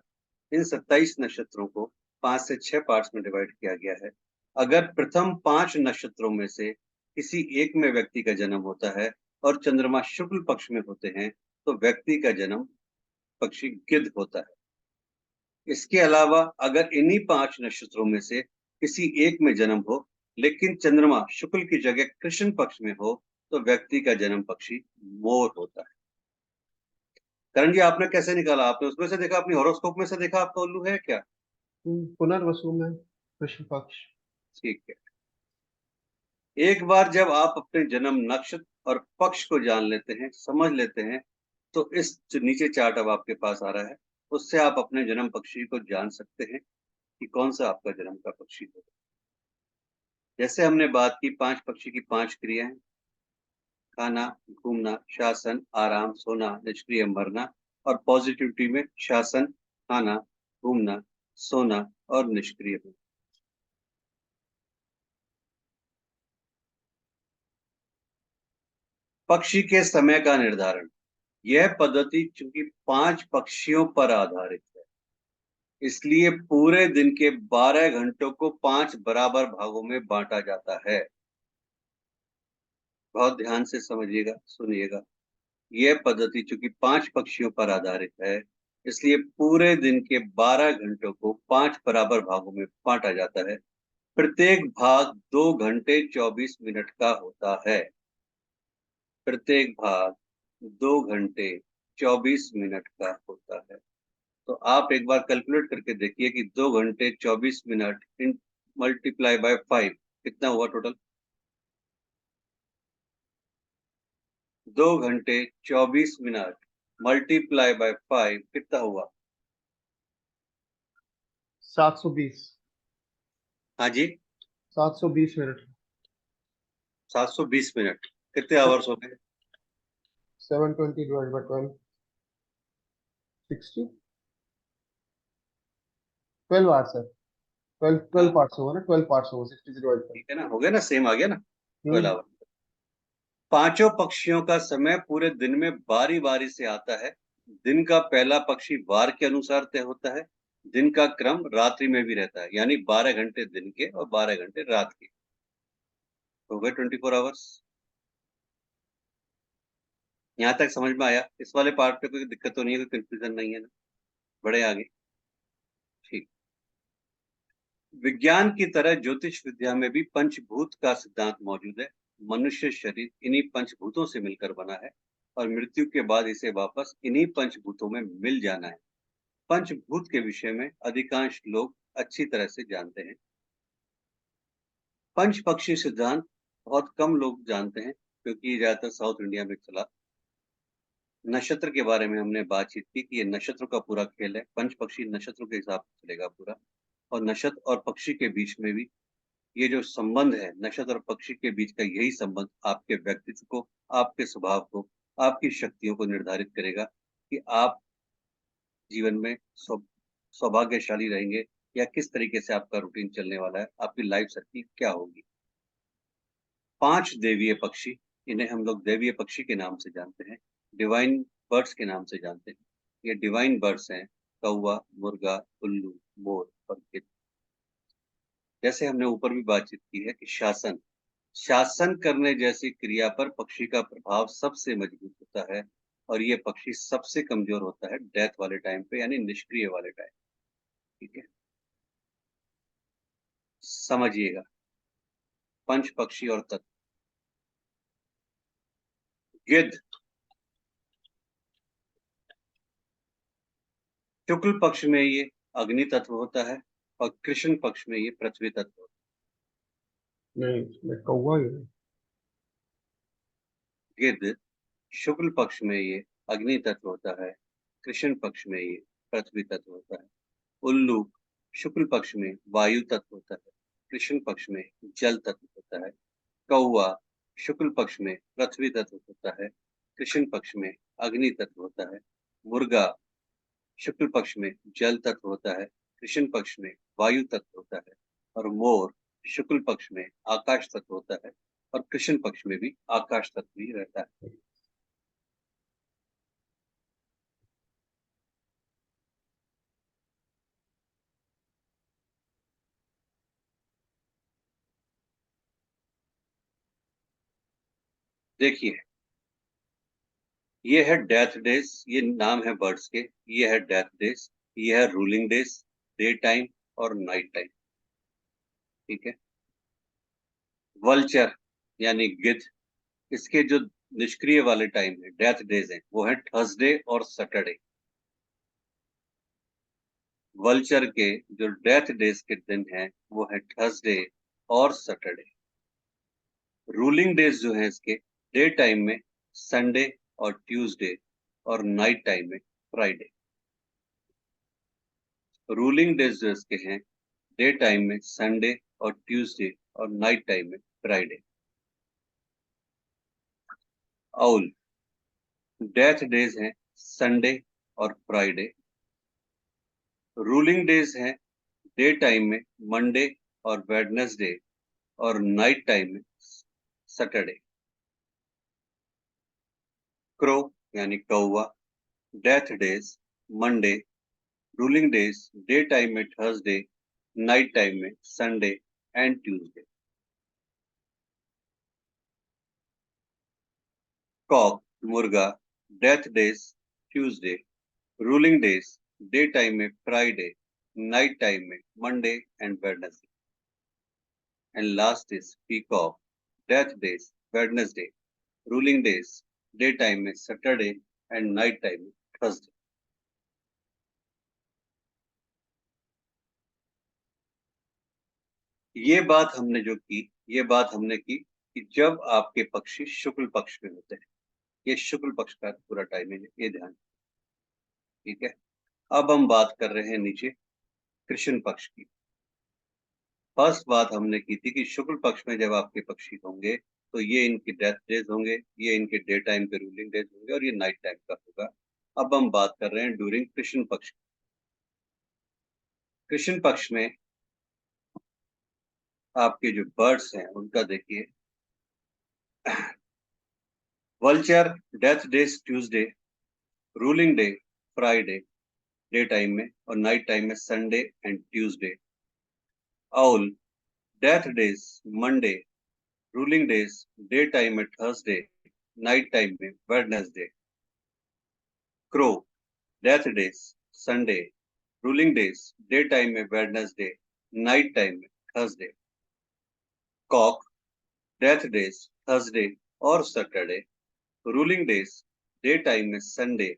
इन 27 नक्षत्रों को 5 से 6 पार्ट्स में डिवाइड किया गया है। अगर प्रथम 5 नक्षत्रों में से किसी एक में व्यक्ति का जन्म होता है और चंद्रमा शुक्ल पक्ष में होते हैं तो व्यक्ति का जन्म पक्षी गिद्ध होता है। इसके अलावा अगर इन्हीं 5 नक्षत्रों में से किसी एक में जन्म हो लेकिन चंद्रमा शुक्ल की जगह कृष्ण पक्ष में हो तो व्यक्ति का जन्म पक्षी मोर होता है। करण जी, आपने कैसे निकाला? आपने उसमें से देखा, अपनी हॉरोस्कोप में से देखा आपका उल्लू है क्या? पुनर्वसु में कृष्ण पक्ष। ठीक है, एक बार जब आप अपने जन्म नक्षत्र और पक्ष को जान लेते हैं, समझ लेते हैं, तो इस जो नीचे चार्ट अब आपके पास आ रहा है उससे आप अपने जन्म पक्षी को जान सकते हैं कि कौन सा आपका जन्म का पक्षी होगा। जैसे हमने बात की 5 पक्षी की 5 क्रियाएं: खाना, घूमना, शासन, आराम, सोना, निष्क्रिय, मरना, और पॉजिटिविटी में शासन, खाना, घूमना, सोना और निष्क्रिय होना। पक्षी के समय का निर्धारण, यह पद्धति चूंकि 5 पक्षियों पर आधारित है इसलिए पूरे दिन के 12 घंटों को 5 बराबर भागों में बांटा जाता है। बहुत ध्यान से समझिएगा, सुनिएगा। यह पद्धति चूंकि 5 पक्षियों पर आधारित है इसलिए पूरे दिन के 12 घंटों को 5 बराबर भागों में बांटा जाता है। प्रत्येक भाग 2 घंटे 24 मिनट का होता है। प्रत्येक भाग 2 घंटे 24 मिनट का होता है। तो आप एक बार कैलकुलेट करके देखिए कि 2 घंटे 24 मिनट इन मल्टीप्लाई बाय 5 कितना हुआ टोटल। 2 घंटे 24 मिनट मल्टीप्लाई बाय 5 कितना हुआ? 720। हाँ जी, 720 मिनट। 720 मिनट कितने आवर्स हो गए? 720 डिवाइड बाय 12, 60, 12 आवर्स है। 12 12 हाँ, पार्ट्स होगा ना, 12 पार्ट्स होगा 60 से डिवाइड कर। ठीक है ना, हो गया ना, सेम आ गया ना, 12 हम्म। आवर। पांचों पक्षियों का समय पूरे दिन में बारी बारी से आता है। दिन का पहला पक्षी वार के अनुसार तय होता है। दिन का क्रम रात्रि में भी रहता है, यानी 12 घंटे दिन के और 12 घंटे रात के। हो गए 24 आवर्स। यहाँ तक समझ में आया? इस वाले पार्ट पे कोई दिक्कत तो नहीं है, कोई कंफ्यूजन नहीं है ना? बढ़े आगे। ठीक। विज्ञान की तरह ज्योतिष विद्या में भी पंचभूत का सिद्धांत मौजूद है। मनुष्य शरीर इन्हीं पंचभूतों से मिलकर बना है और मृत्यु के बाद इसे वापस इन्हीं पंचभूतों में मिल जाना है। पंचभूत के विषय में अधिकांश लोग अच्छी तरह से जानते हैं। पंच पक्षी सिद्धांत बहुत कम लोग जानते हैं क्योंकि ये ज्यादातर साउथ इंडिया में चला। नक्षत्र के बारे में हमने बातचीत की कि ये नक्षत्र का पूरा खेल है, पंच पक्षी नक्षत्र के हिसाब से चलेगा पूरा। और नक्षत्र और पक्षी के बीच में भी ये जो संबंध है, नक्षत्र और पक्षी के बीच का यही संबंध आपके व्यक्तित्व को, आपके स्वभाव को, आपकी शक्तियों को निर्धारित करेगा कि आप जीवन में सौभाग्यशाली रहेंगे या किस तरीके से आपका रूटीन चलने वाला है, आपकी लाइफ सर्किल क्या होगी। 5 देवीय पक्षी, इन्हें हम लोग देवीय पक्षी के नाम से जानते हैं, डिवाइन बर्ड्स के नाम से जानते हैं। ये डिवाइन बर्ड्स हैं कौवा, मुर्गा, उल्लू, मोर और गिद्ध। जैसे हमने ऊपर भी बातचीत की है कि शासन शासन करने जैसी क्रिया पर पक्षी का प्रभाव सबसे मजबूत होता है और ये पक्षी सबसे कमजोर होता है डेथ वाले टाइम पे, यानी निष्क्रिय वाले टाइम। ठीक है, समझिएगा। पंच पक्षी और तत्व। गिद्ध शुक्ल पक्ष में ये अग्नि तत्व होता है और कृष्ण पक्ष में ये पृथ्वी तत्व होता नहीं, इसमें कौवा ही है। है। गिद्ध शुक्ल पक्ष में ये अग्नि तत्व होता है, कृष्ण पक्ष में ये पृथ्वी तत्व होता है। उल्लू शुक्ल पक्ष में वायु तत्व होता है, कृष्ण पक्ष में जल तत्व होता है। कौवा शुक्ल पक्ष में पृथ्वी तत्व होता है, कृष्ण पक्ष में अग्नि तत्व होता है। मुर्गा शुक्ल पक्ष में जल तत्व होता है, कृष्ण पक्ष में वायु तत्व होता है। और मोर शुक्ल पक्ष में आकाश तत्व होता है और कृष्ण पक्ष में भी आकाश तत्व ही रहता है। देखिए, ये है डेथ डेज, ये नाम है बर्ड्स के। ये है डेथ डेज, ये है रूलिंग डेज, डे टाइम और नाइट टाइम। ठीक है। वल्चर यानी गिद्ध, इसके जो निष्क्रिय वाले टाइम है, डेथ डेज है, वो है थर्सडे और सैटरडे। वल्चर के जो डेथ डेज के दिन है वो है थर्सडे और सैटरडे। रूलिंग डेज जो है इसके डे टाइम में संडे और ट्यूसडे और नाइट टाइम में फ्राइडे। रूलिंग डेज जो इसके हैं डे टाइम में संडे और ट्यूसडे और नाइट टाइम में फ्राइडे। आउल डेथ डेज हैं संडे और फ्राइडे। रूलिंग डेज हैं डे टाइम में मंडे और वेडनेसडे और नाइट टाइम में सैटरडे। क्रो यानी कौवा, death days Monday, ruling days day time में थर्सडे, नाइट टाइम में संडे एंड ट्यूसडे। कॉक मुर्गा, death days Tuesday, ruling days day time में फ्राइडे, नाइट टाइम में Monday and Wednesday. And last is peacock, death days Wednesday, ruling days day time में Saturday and night time में Thursday. ये बात हमने जो की, ये बात हमने की कि जब आपके पक्षी शुक्ल पक्ष में होते हैं, ये शुक्ल पक्ष का पूरा टाइमिंग है, ये ध्यान। ठीक है। अब हम बात कर रहे हैं नीचे कृष्ण पक्ष की। फर्स्ट बात हमने की थी कि शुक्ल पक्ष में जब आपके पक्षी होंगे तो ये इनके डेथ डेज होंगे, ये इनके डे टाइम के रूलिंग डेज होंगे और ये नाइट टाइम का होगा। अब हम बात कर रहे हैं ड्यूरिंग कृष्ण पक्ष। कृष्ण पक्ष में आपके जो बर्ड्स हैं उनका देखिए। Vulture death days Tuesday, ruling day Friday day time में और नाइट टाइम में Sunday and Tuesday. Owl death days Monday, ruling days day time में थर्सडे, नाइट टाइम में Wednesday. Crow, death days Sunday, ruling days day time में Wednesday, night time में Thursday. Cock, death days Thursday और Saturday, ruling days day time में Sunday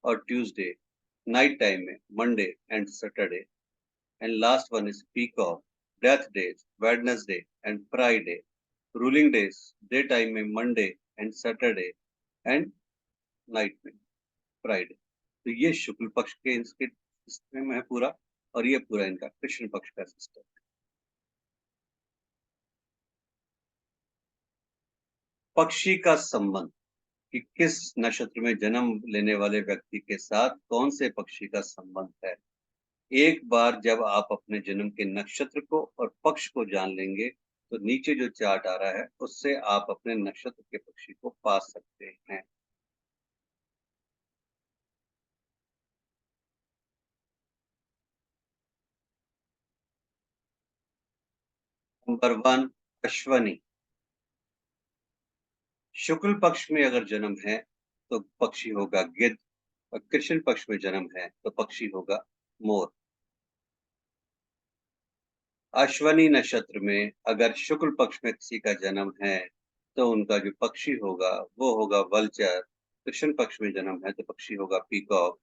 और Tuesday, night time में Monday and Saturday. And last one is peacock, death days Wednesday and Friday, ruling days day time में Monday and Saturday and night में Friday. तो ये शुक्ल पक्ष के इनके सिस्टम है पूरा, और ये पूरा इनका कृष्ण पक्ष का सिस्टम। पक्षी का संबंध, कि किस नक्षत्र में जन्म लेने वाले व्यक्ति के साथ कौन से पक्षी का संबंध है। एक बार जब आप अपने जन्म के नक्षत्र को और पक्ष को जान लेंगे तो नीचे जो चार्ट आ रहा है उससे आप अपने नक्षत्र के पक्षी को पा सकते हैं। नंबर 1, अश्वनी। शुक्ल पक्ष में अगर जन्म है तो पक्षी होगा गिद्ध, और कृष्ण पक्ष में जन्म है तो पक्षी होगा मोर। अश्वनी नक्षत्र में अगर शुक्ल पक्ष में किसी का जन्म है तो उनका जो पक्षी होगा वो होगा वल्चर। कृष्ण पक्ष में जन्म है तो पक्षी होगा पीकॉक।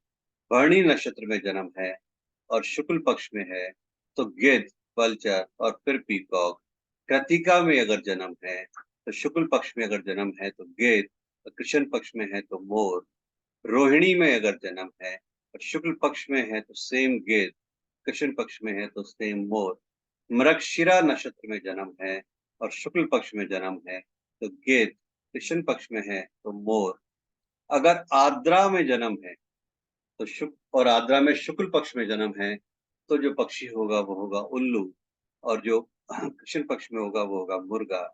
भरणी नक्षत्र में जन्म है और शुक्ल पक्ष में है तो गिद्ध, वल्चर और फिर पीकॉक। कृतिका में अगर जन्म है तो शुक्ल पक्ष में अगर जन्म है तो गिद्ध, और कृष्ण पक्ष में है तो मोर। रोहिणी में अगर जन्म है और शुक्ल पक्ष में है तो सेम गिद्ध, कृष्ण पक्ष में है तो सेम मोर। मृगशिरा नक्षत्र में जन्म है और शुक्ल पक्ष में जन्म है तो गिद्ध, कृष्ण पक्ष में है तो मोर। अगर आद्रा में जन्म है तो शुक्ल, और आद्रा में शुक्ल पक्ष में जन्म है तो जो पक्षी होगा वो होगा उल्लू, और जो कृष्ण पक्ष में होगा वो होगा मुर्गा।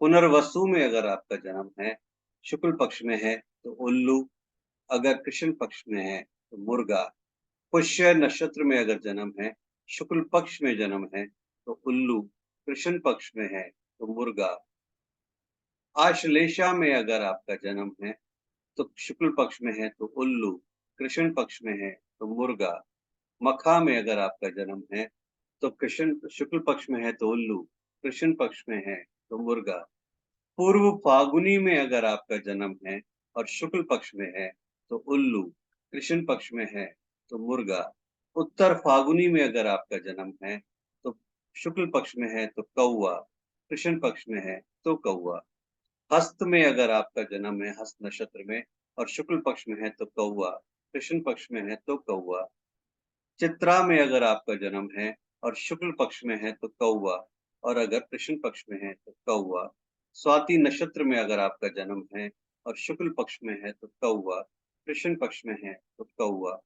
पुनर्वसु में अगर आपका जन्म है, शुक्ल पक्ष में है तो उल्लू, अगर कृष्ण पक्ष में है तो मुर्गा। पुष्य नक्षत्र में अगर जन्म है, शुक्ल पक्ष में जन्म है तो उल्लू, कृष्ण पक्ष में है तो मुर्गा। आश्लेषा में अगर आपका जन्म है तो शुक्ल पक्ष में है तो उल्लू, कृष्ण पक्ष में है तो मुर्गा। मखा में अगर आपका जन्म है तो कृष्ण शुक्ल पक्ष में है तो उल्लू, कृष्ण पक्ष में है तो मुर्गा। पूर्व फागुनी में अगर आपका जन्म है और शुक्ल पक्ष में है तो उल्लू, कृष्ण पक्ष में है तो मुर्गा। उत्तर फागुनी में अगर आपका जन्म है तो शुक्ल पक्ष में है तो कौवा, कृष्ण पक्ष में है तो कौवा। हस्त में अगर आपका जन्म है, हस्त नक्षत्र में, और शुक्ल पक्ष में है तो कौवा, कृष्ण पक्ष में है तो कौवा। चित्रा में अगर आपका जन्म है और शुक्ल पक्ष में है तो कौवा, और अगर कृष्ण पक्ष में है तो कौवा। स्वाति नक्षत्र में अगर आपका जन्म है और शुक्ल पक्ष में है तो कौवा, कृष्ण पक्ष में है तो कौवा।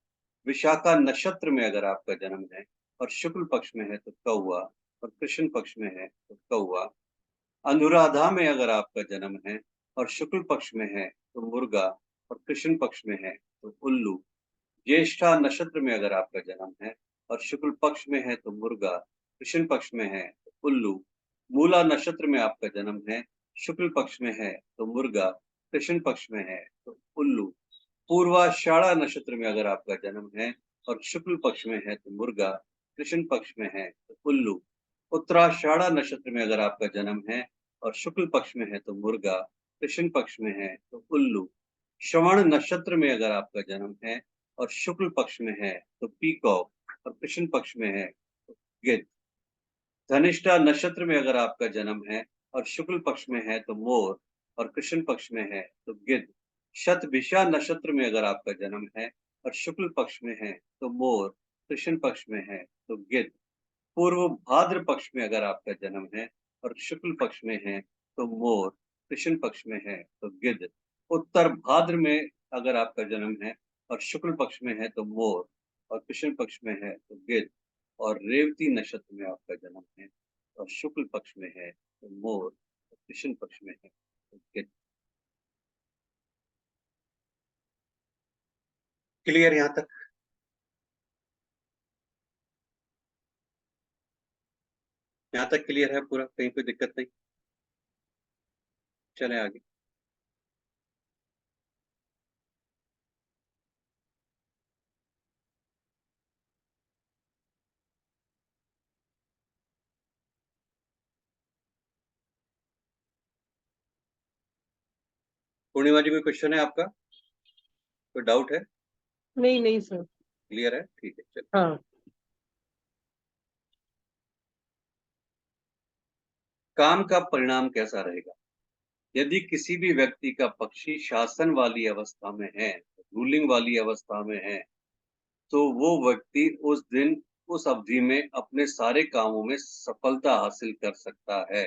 विशाखा नक्षत्र में अगर आपका जन्म है और शुक्ल पक्ष में है तो कौवा, और कृष्ण पक्ष में है तो कौवा। अनुराधा में अगर आपका जन्म है और शुक्ल पक्ष में है तो मुर्गा, और कृष्ण पक्ष में है तो उल्लू। ज्येष्ठा नक्षत्र में अगर आपका जन्म है और शुक्ल पक्ष में है तो मुर्गा, कृष्ण पक्ष में है तो उल्लू। मूला नक्षत्र में आपका जन्म है, शुक्ल पक्ष में है तो मुर्गा, कृष्ण पक्ष में है तो उल्लू। पूर्वाषाढ़ा नक्षत्र में अगर आपका जन्म है और शुक्ल पक्ष में है तो मुर्गा, कृष्ण पक्ष में है तो उल्लू। उत्तराषाढ़ा नक्षत्र में अगर आपका जन्म है और शुक्ल पक्ष में है तो मुर्गा, कृष्ण पक्ष में है तो उल्लू। श्रवण नक्षत्र में अगर आपका जन्म है और शुक्ल पक्ष में है तो पीकॉक, और कृष्ण पक्ष में है तो गिद्ध। धनिष्ठा नक्षत्र में अगर आपका जन्म है और शुक्ल पक्ष में है तो मोर, और कृष्ण पक्ष में है तो गिद्ध। शतभिषा नक्षत्र में अगर आपका जन्म है और शुक्ल पक्ष में है तो मोर, कृष्ण पक्ष में है तो गिद्ध। पूर्व भाद्र पक्ष में अगर आपका जन्म है और शुक्ल पक्ष में है तो मोर, कृष्ण पक्ष में है तो गिद्ध। उत्तर भाद्र में अगर आपका जन्म है और शुक्ल पक्ष में है तो मोर, और कृष्ण पक्ष में है तो गिद्ध। और रेवती नक्षत्र में आपका जन्म है और शुक्ल पक्ष में है तो मोर, और कृष्ण पक्ष में है तो गिद्ध। क्लियर यहाँ तक? यहाँ तक क्लियर है पूरा, कहीं कोई दिक्कत नहीं? चले आगे। पूर्णिमा जी, कोई क्वेश्चन है आपका? कोई डाउट है? नहीं नहीं सर। क्लियर है? ठीक है, चलो। हाँ। काम का परिणाम कैसा रहेगा यदि किसी भी व्यक्ति का पक्षी शासन वाली अवस्था में है, रूलिंग वाली अवस्था में है, तो वो व्यक्ति उस दिन, उस अवधि में अपने सारे कामों में सफलता हासिल कर सकता है।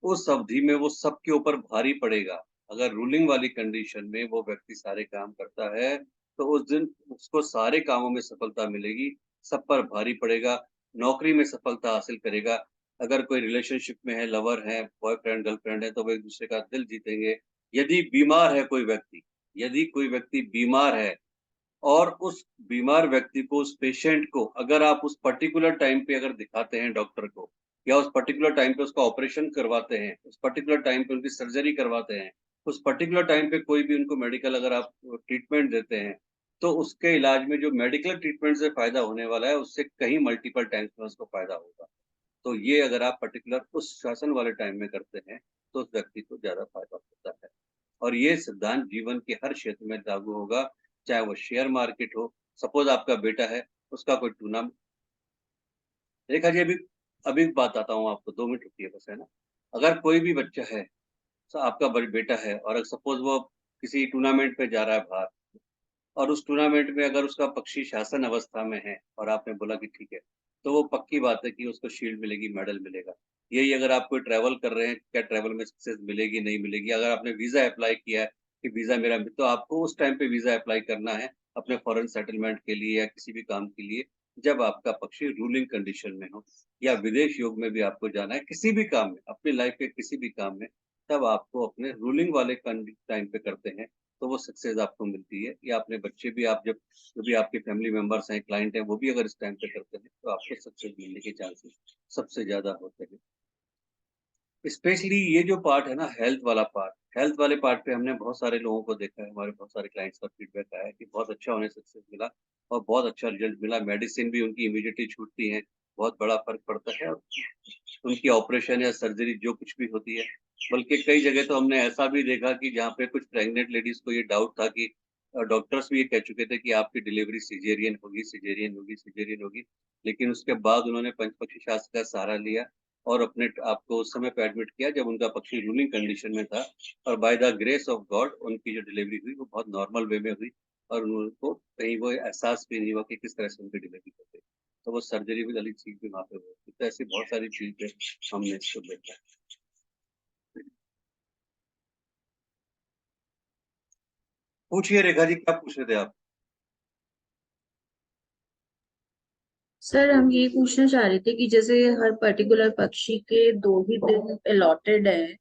उस अवधि में वो सबके ऊपर भारी पड़ेगा। अगर रूलिंग वाली कंडीशन में वो व्यक्ति सारे काम करता है, तो उस दिन उसको सारे कामों में सफलता मिलेगी, सब पर भारी पड़ेगा, नौकरी में सफलता हासिल करेगा। अगर कोई रिलेशनशिप में है, लवर है, बॉयफ्रेंड, गर्लफ्रेंड है, तो वो एक-दूसरे का दिल जीतेंगे। यदि बीमार है कोई व्यक्ति, यदि कोई व्यक्ति बीमार है और उस बीमार व्यक्ति को, उस पेशेंट को अगर आप उस पर्टिकुलर टाइम पे अगर दिखाते हैं डॉक्टर को, या उस पर्टिकुलर टाइम पे उसका ऑपरेशन करवाते हैं, उस पर्टिकुलर टाइम पे उनकी सर्जरी करवाते हैं, उस पर्टिकुलर टाइम पे कोई भी उनको मेडिकल अगर आप ट्रीटमेंट देते हैं, तो उसके इलाज में जो मेडिकल ट्रीटमेंट से फ़ायदा होने वाला है, उससे कहीं मल्टीपल टाइम्स में उसको फ़ायदा होगा। तो ये अगर आप पर्टिकुलर उस शासन वाले टाइम में करते हैं, तो उस व्यक्ति को ज़्यादा फ़ायदा होता है। और ये सिद्धांत जीवन के हर क्षेत्र में लागू होगा, चाहे वो शेयर मार्केट हो। सपोज़ आपका बेटा है, उसका कोई टूर्नामेंट, रेखा जी अभी अभी बात आता हूँ आपको, 2 मिनट रुकिए बस, है ना? अगर कोई भी बच्चा है, आपका बेटा है और सपोज़ वो किसी टूर्नामेंट पे जा रहा है बाहर, और उस टूर्नामेंट में अगर उसका पक्षी शासन अवस्था में है और आपने बोला कि ठीक है, तो वो पक्की बात है कि उसको शील्ड मिलेगी, मेडल मिलेगा। यही अगर आप कोई ट्रैवल कर रहे हैं, क्या ट्रैवल में सक्सेस मिलेगी, नहीं मिलेगी? अगर आपने वीज़ा अप्लाई किया है कि वीज़ा मेरा, तो आपको उस टाइम पे वीज़ा अप्लाई करना है अपने फॉरेन सेटलमेंट के लिए या किसी भी काम के लिए, जब आपका पक्षी रूलिंग कंडीशन में हो, या विदेश योग में भी आपको जाना है, किसी भी काम में, अपनी लाइफ के किसी भी काम में, तब आपको अपने रूलिंग वाले टाइम पे करते हैं, तो वो सक्सेस आपको मिलती है। या अपने बच्चे भी, आप जब जो भी आपके फैमिली मेंबर्स हैं, क्लाइंट हैं, वो भी अगर इस टाइम पे करते हैं, तो आपको सक्सेस मिलने के चांसेस सबसे ज़्यादा होते हैं। स्पेशली ये जो पार्ट है ना, हेल्थ वाला पार्ट, हेल्थ वाले पार्ट पे हमने बहुत सारे लोगों को देखा है, हमारे बहुत सारे क्लाइंट्स का फीडबैक आया है कि बहुत अच्छा उन्हें सक्सेस मिला और बहुत अच्छा रिजल्ट मिला। मेडिसिन भी उनकी इमीडिएटली छूटती है, बहुत बड़ा फ़र्क पड़ता है, और उनकी ऑपरेशन या सर्जरी जो कुछ भी होती है। बल्कि कई जगह तो हमने ऐसा भी देखा कि जहाँ पे कुछ प्रेग्नेंट लेडीज़ को ये डाउट था कि डॉक्टर्स भी ये कह चुके थे कि आपकी डिलीवरी सिज़ेरियन होगी, सिज़ेरियन होगी, सिज़ेरियन होगी। लेकिन उसके बाद उन्होंने पंचपक्षी शास्त्र का सहारा लिया और अपने आप को उस समय पे एडमिट किया जब उनका पक्षी रूलिंग कंडीशन में था, और by the grace of God उनकी जो डिलीवरी हुई वो बहुत नॉर्मल वे में हुई, और उनको कहीं वो एहसास भी नहीं हुआ कि किस तरह से उनकी डिलीवरी हो गई। तो वो सर्जरी भी वाली चीज़ भी वहाँ पे हुई। तो ऐसी बहुत सारी चीज़ें हमने इसको देखा है। पूछिए रेखा जी, क्या पूछ रहे थे आप? सर हम ये पूछना चाह रहे थे कि जैसे हर पर्टिकुलर पक्षी के 2 ही दिन अलॉटेड है,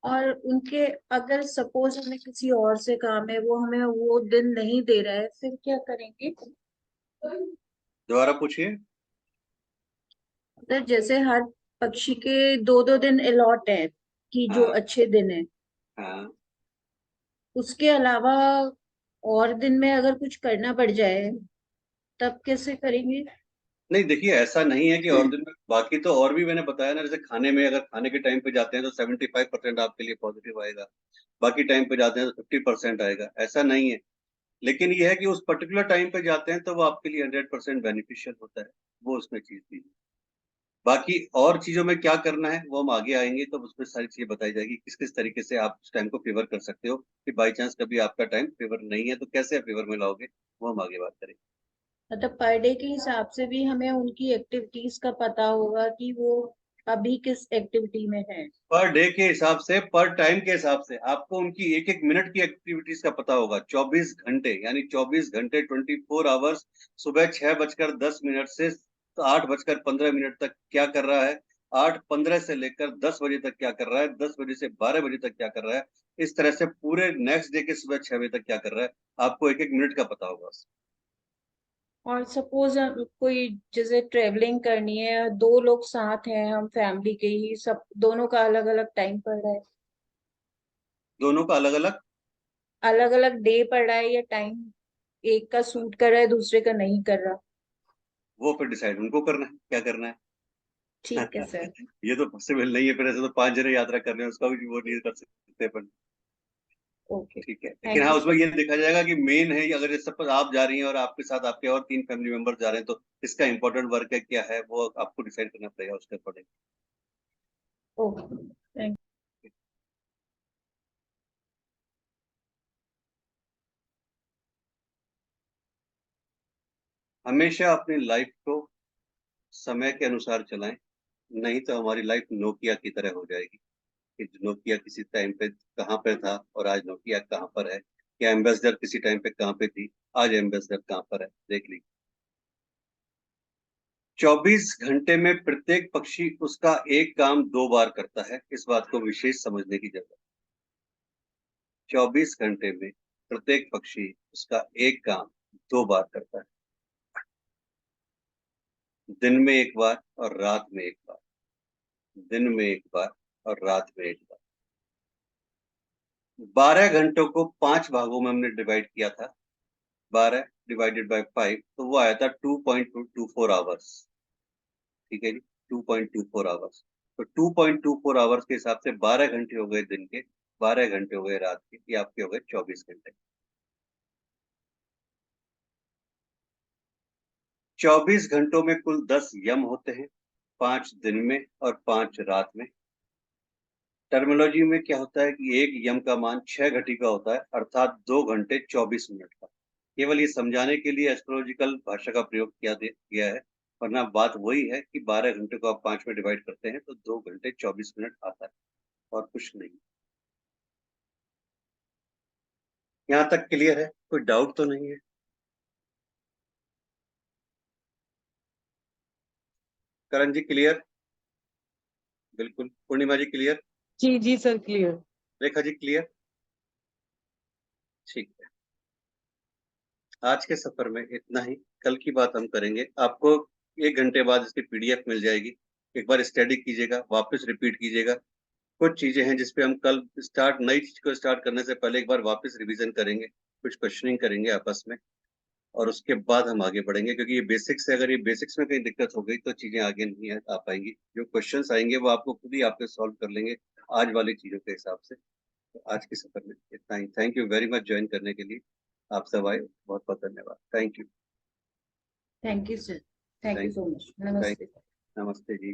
और उनके अगर सपोज हमें किसी और से काम है, वो हमें वो दिन नहीं दे रहा है, फिर क्या करेंगे? दोबारा पूछिए। सर जैसे हर पक्षी के 2-2 दिन अलॉट है कि जो हाँ, अच्छे दिन है, हाँ। उसके अलावा और दिन में अगर कुछ करना पड़ जाए तब कैसे करेंगे? नहीं देखिए, ऐसा नहीं है कि और दिन में, बाकी तो और भी मैंने बताया ना, जैसे खाने में, अगर खाने के टाइम पे जाते हैं तो 75% आपके लिए पॉजिटिव आएगा, बाकी टाइम पे जाते हैं तो 50% आएगा, ऐसा नहीं है। लेकिन ये है कि उस पर्टिकुलर टाइम पे जाते हैं तो वो आपके लिए 100% बेनिफिशियल होता है, वो उसमें चीज़ थी। बाकी और चीज़ों में क्या करना है वो हम आगे आएँगे, तो उसमें सारी चीज़ें बताई जाएगी, किस-किस तरीके से आप उस टाइम को फ़ेवर कर सकते हो, कि बाय चांस कभी आपका टाइम फ़ेवर नहीं है तो कैसे आप फ़ेवर में लाओगे, वो हम आगे बात करेंगे। मतलब पर डे के हिसाब से भी हमें उनकी एक्टिविटीज का पता होगा कि वो अभी किस एक्टिविटी में है? पर डे के हिसाब से, पर टाइम के हिसाब से आपको उनकी एक-एक मिनट की एक्टिविटीज़ का पता होगा। 24 घंटे, यानी 24 घंटे 24 आवर्स, सुबह 6:10 से 8:15 तक क्या कर रहा है, 8:15 से लेकर 10 बजे तक क्या कर रहा है, 10 बजे से 12 बजे तक क्या कर रहा है, इस तरह से पूरे नेक्स्ट डे के सुबह 6 बजे तक क्या कर रहा है, आपको एक-एक मिनट का पता होगा। और सपोज कोई जैसे ट्रेवलिंग करनी है, 2 लोग साथ हैं, हम फैमिली के ही, सब दोनों का अलग अलग टाइम पड़ रहा है, दोनों का अलग-अलग, अलग अलग डे पड़ रहा है, या टाइम एक का सूट कर रहा है दूसरे का नहीं कर रहा? वो फिर डिसाइड उनको करना है, क्या करना है। ठीक है सर। ये तो पॉसिबल नहीं है, फिर ऐसे तो 5 जने यात्रा कर रहे हैं, उसका भी वो नहीं कर सकते अपन। ओके, ठीक है, थैंक लेकिन हाँ यू उसमें सर। ये देखा जाएगा कि मेन है, अगर सपोज आप जा रही हैं और आपके साथ आपके और 3 फैमिली मेंबर जा रहे हैं, तो इसका इंपॉर्टेंट वर्क है क्या है, वो आपको डिसाइड करना पड़ेगा उसके अकॉर्डिंग। ओके, थैंक हमेशा अपनी लाइफ को समय के अनुसार चलाएं, नहीं तो हमारी लाइफ नोकिया की तरह हो जाएगी। कि नोकिया किसी टाइम पे कहाँ पे था और आज नोकिया कहाँ पर है, या एम्बेसडर किसी टाइम पे कहाँ पे थी, आज एम्बेसडर कहाँ पर है, देख लीजिए। 24 घंटे में प्रत्येक पक्षी उसका एक काम 2 बार करता है, इस बात को विशेष समझने की जरूरत है। 24 घंटे में प्रत्येक पक्षी उसका एक काम 2 बार करता है, दिन में एक बार और रात में एक बार। दिन में एक बार और रात में एक बार। 12 घंटों को 5 भागों में हमने डिवाइड किया था, 12 ÷ 5, तो वो आया था 2.24 आवर्स। ठीक है जी, 2.24 आवर्स। तो 2.24 आवर्स के हिसाब से 12 घंटे हो गए दिन के, 12 घंटे हो गए रात के, ये आपके हो गए 24 घंटे। 24 घंटों में कुल 10 यम होते हैं, 5 दिन में और 5 रात में। टर्मिनोलॉजी में क्या होता है कि एक यम का मान 6 घटिका होता है, अर्थात 2 घंटे 24 मिनट का। केवल ये समझाने के लिए एस्ट्रोलॉजिकल भाषा का प्रयोग किया है, वरना बात वही है कि 12 घंटे को आप 5 में डिवाइड करते हैं तो 2 घंटे 24 मिनट आता है, और कुछ नहीं। यहाँ तक क्लियर है, कोई डाउट तो नहीं है? करण जी क्लियर? बिल्कुल। पूर्णिमा जी क्लियर? जी sir, clear. Rekha ji clear? ठीक है, आज के सफर में इतना ही। कल की बात हम करेंगे। आपको 1 घंटे बाद इसकी पीडीएफ मिल जाएगी, एक बार स्टडी कीजिएगा, वापस रिपीट कीजिएगा। कुछ चीजें हैं जिसपे हम कल नई चीज को स्टार्ट करने से पहले एक बार वापस रिवीजन करेंगे, कुछ क्वेश्चनिंग करेंगे आपस में, और उसके बाद हम आगे बढ़ेंगे। क्योंकि ये बेसिक्स है, अगर ये बेसिक्स में कहीं दिक्कत हो गई तो चीजें आगे नहीं आ पाएंगी। जो क्वेश्चंस आएंगे वो आपको खुद ही आपके सॉल्व कर लेंगे आज वाली चीजों के हिसाब से। तो आज के सफर में इतना ही। Thank you very much join करने के लिए। आप सब आए, बहुत बहुत धन्यवाद। Thank you. You sir, thank you thank so much, thank नमस्ते। नमस्ते जी।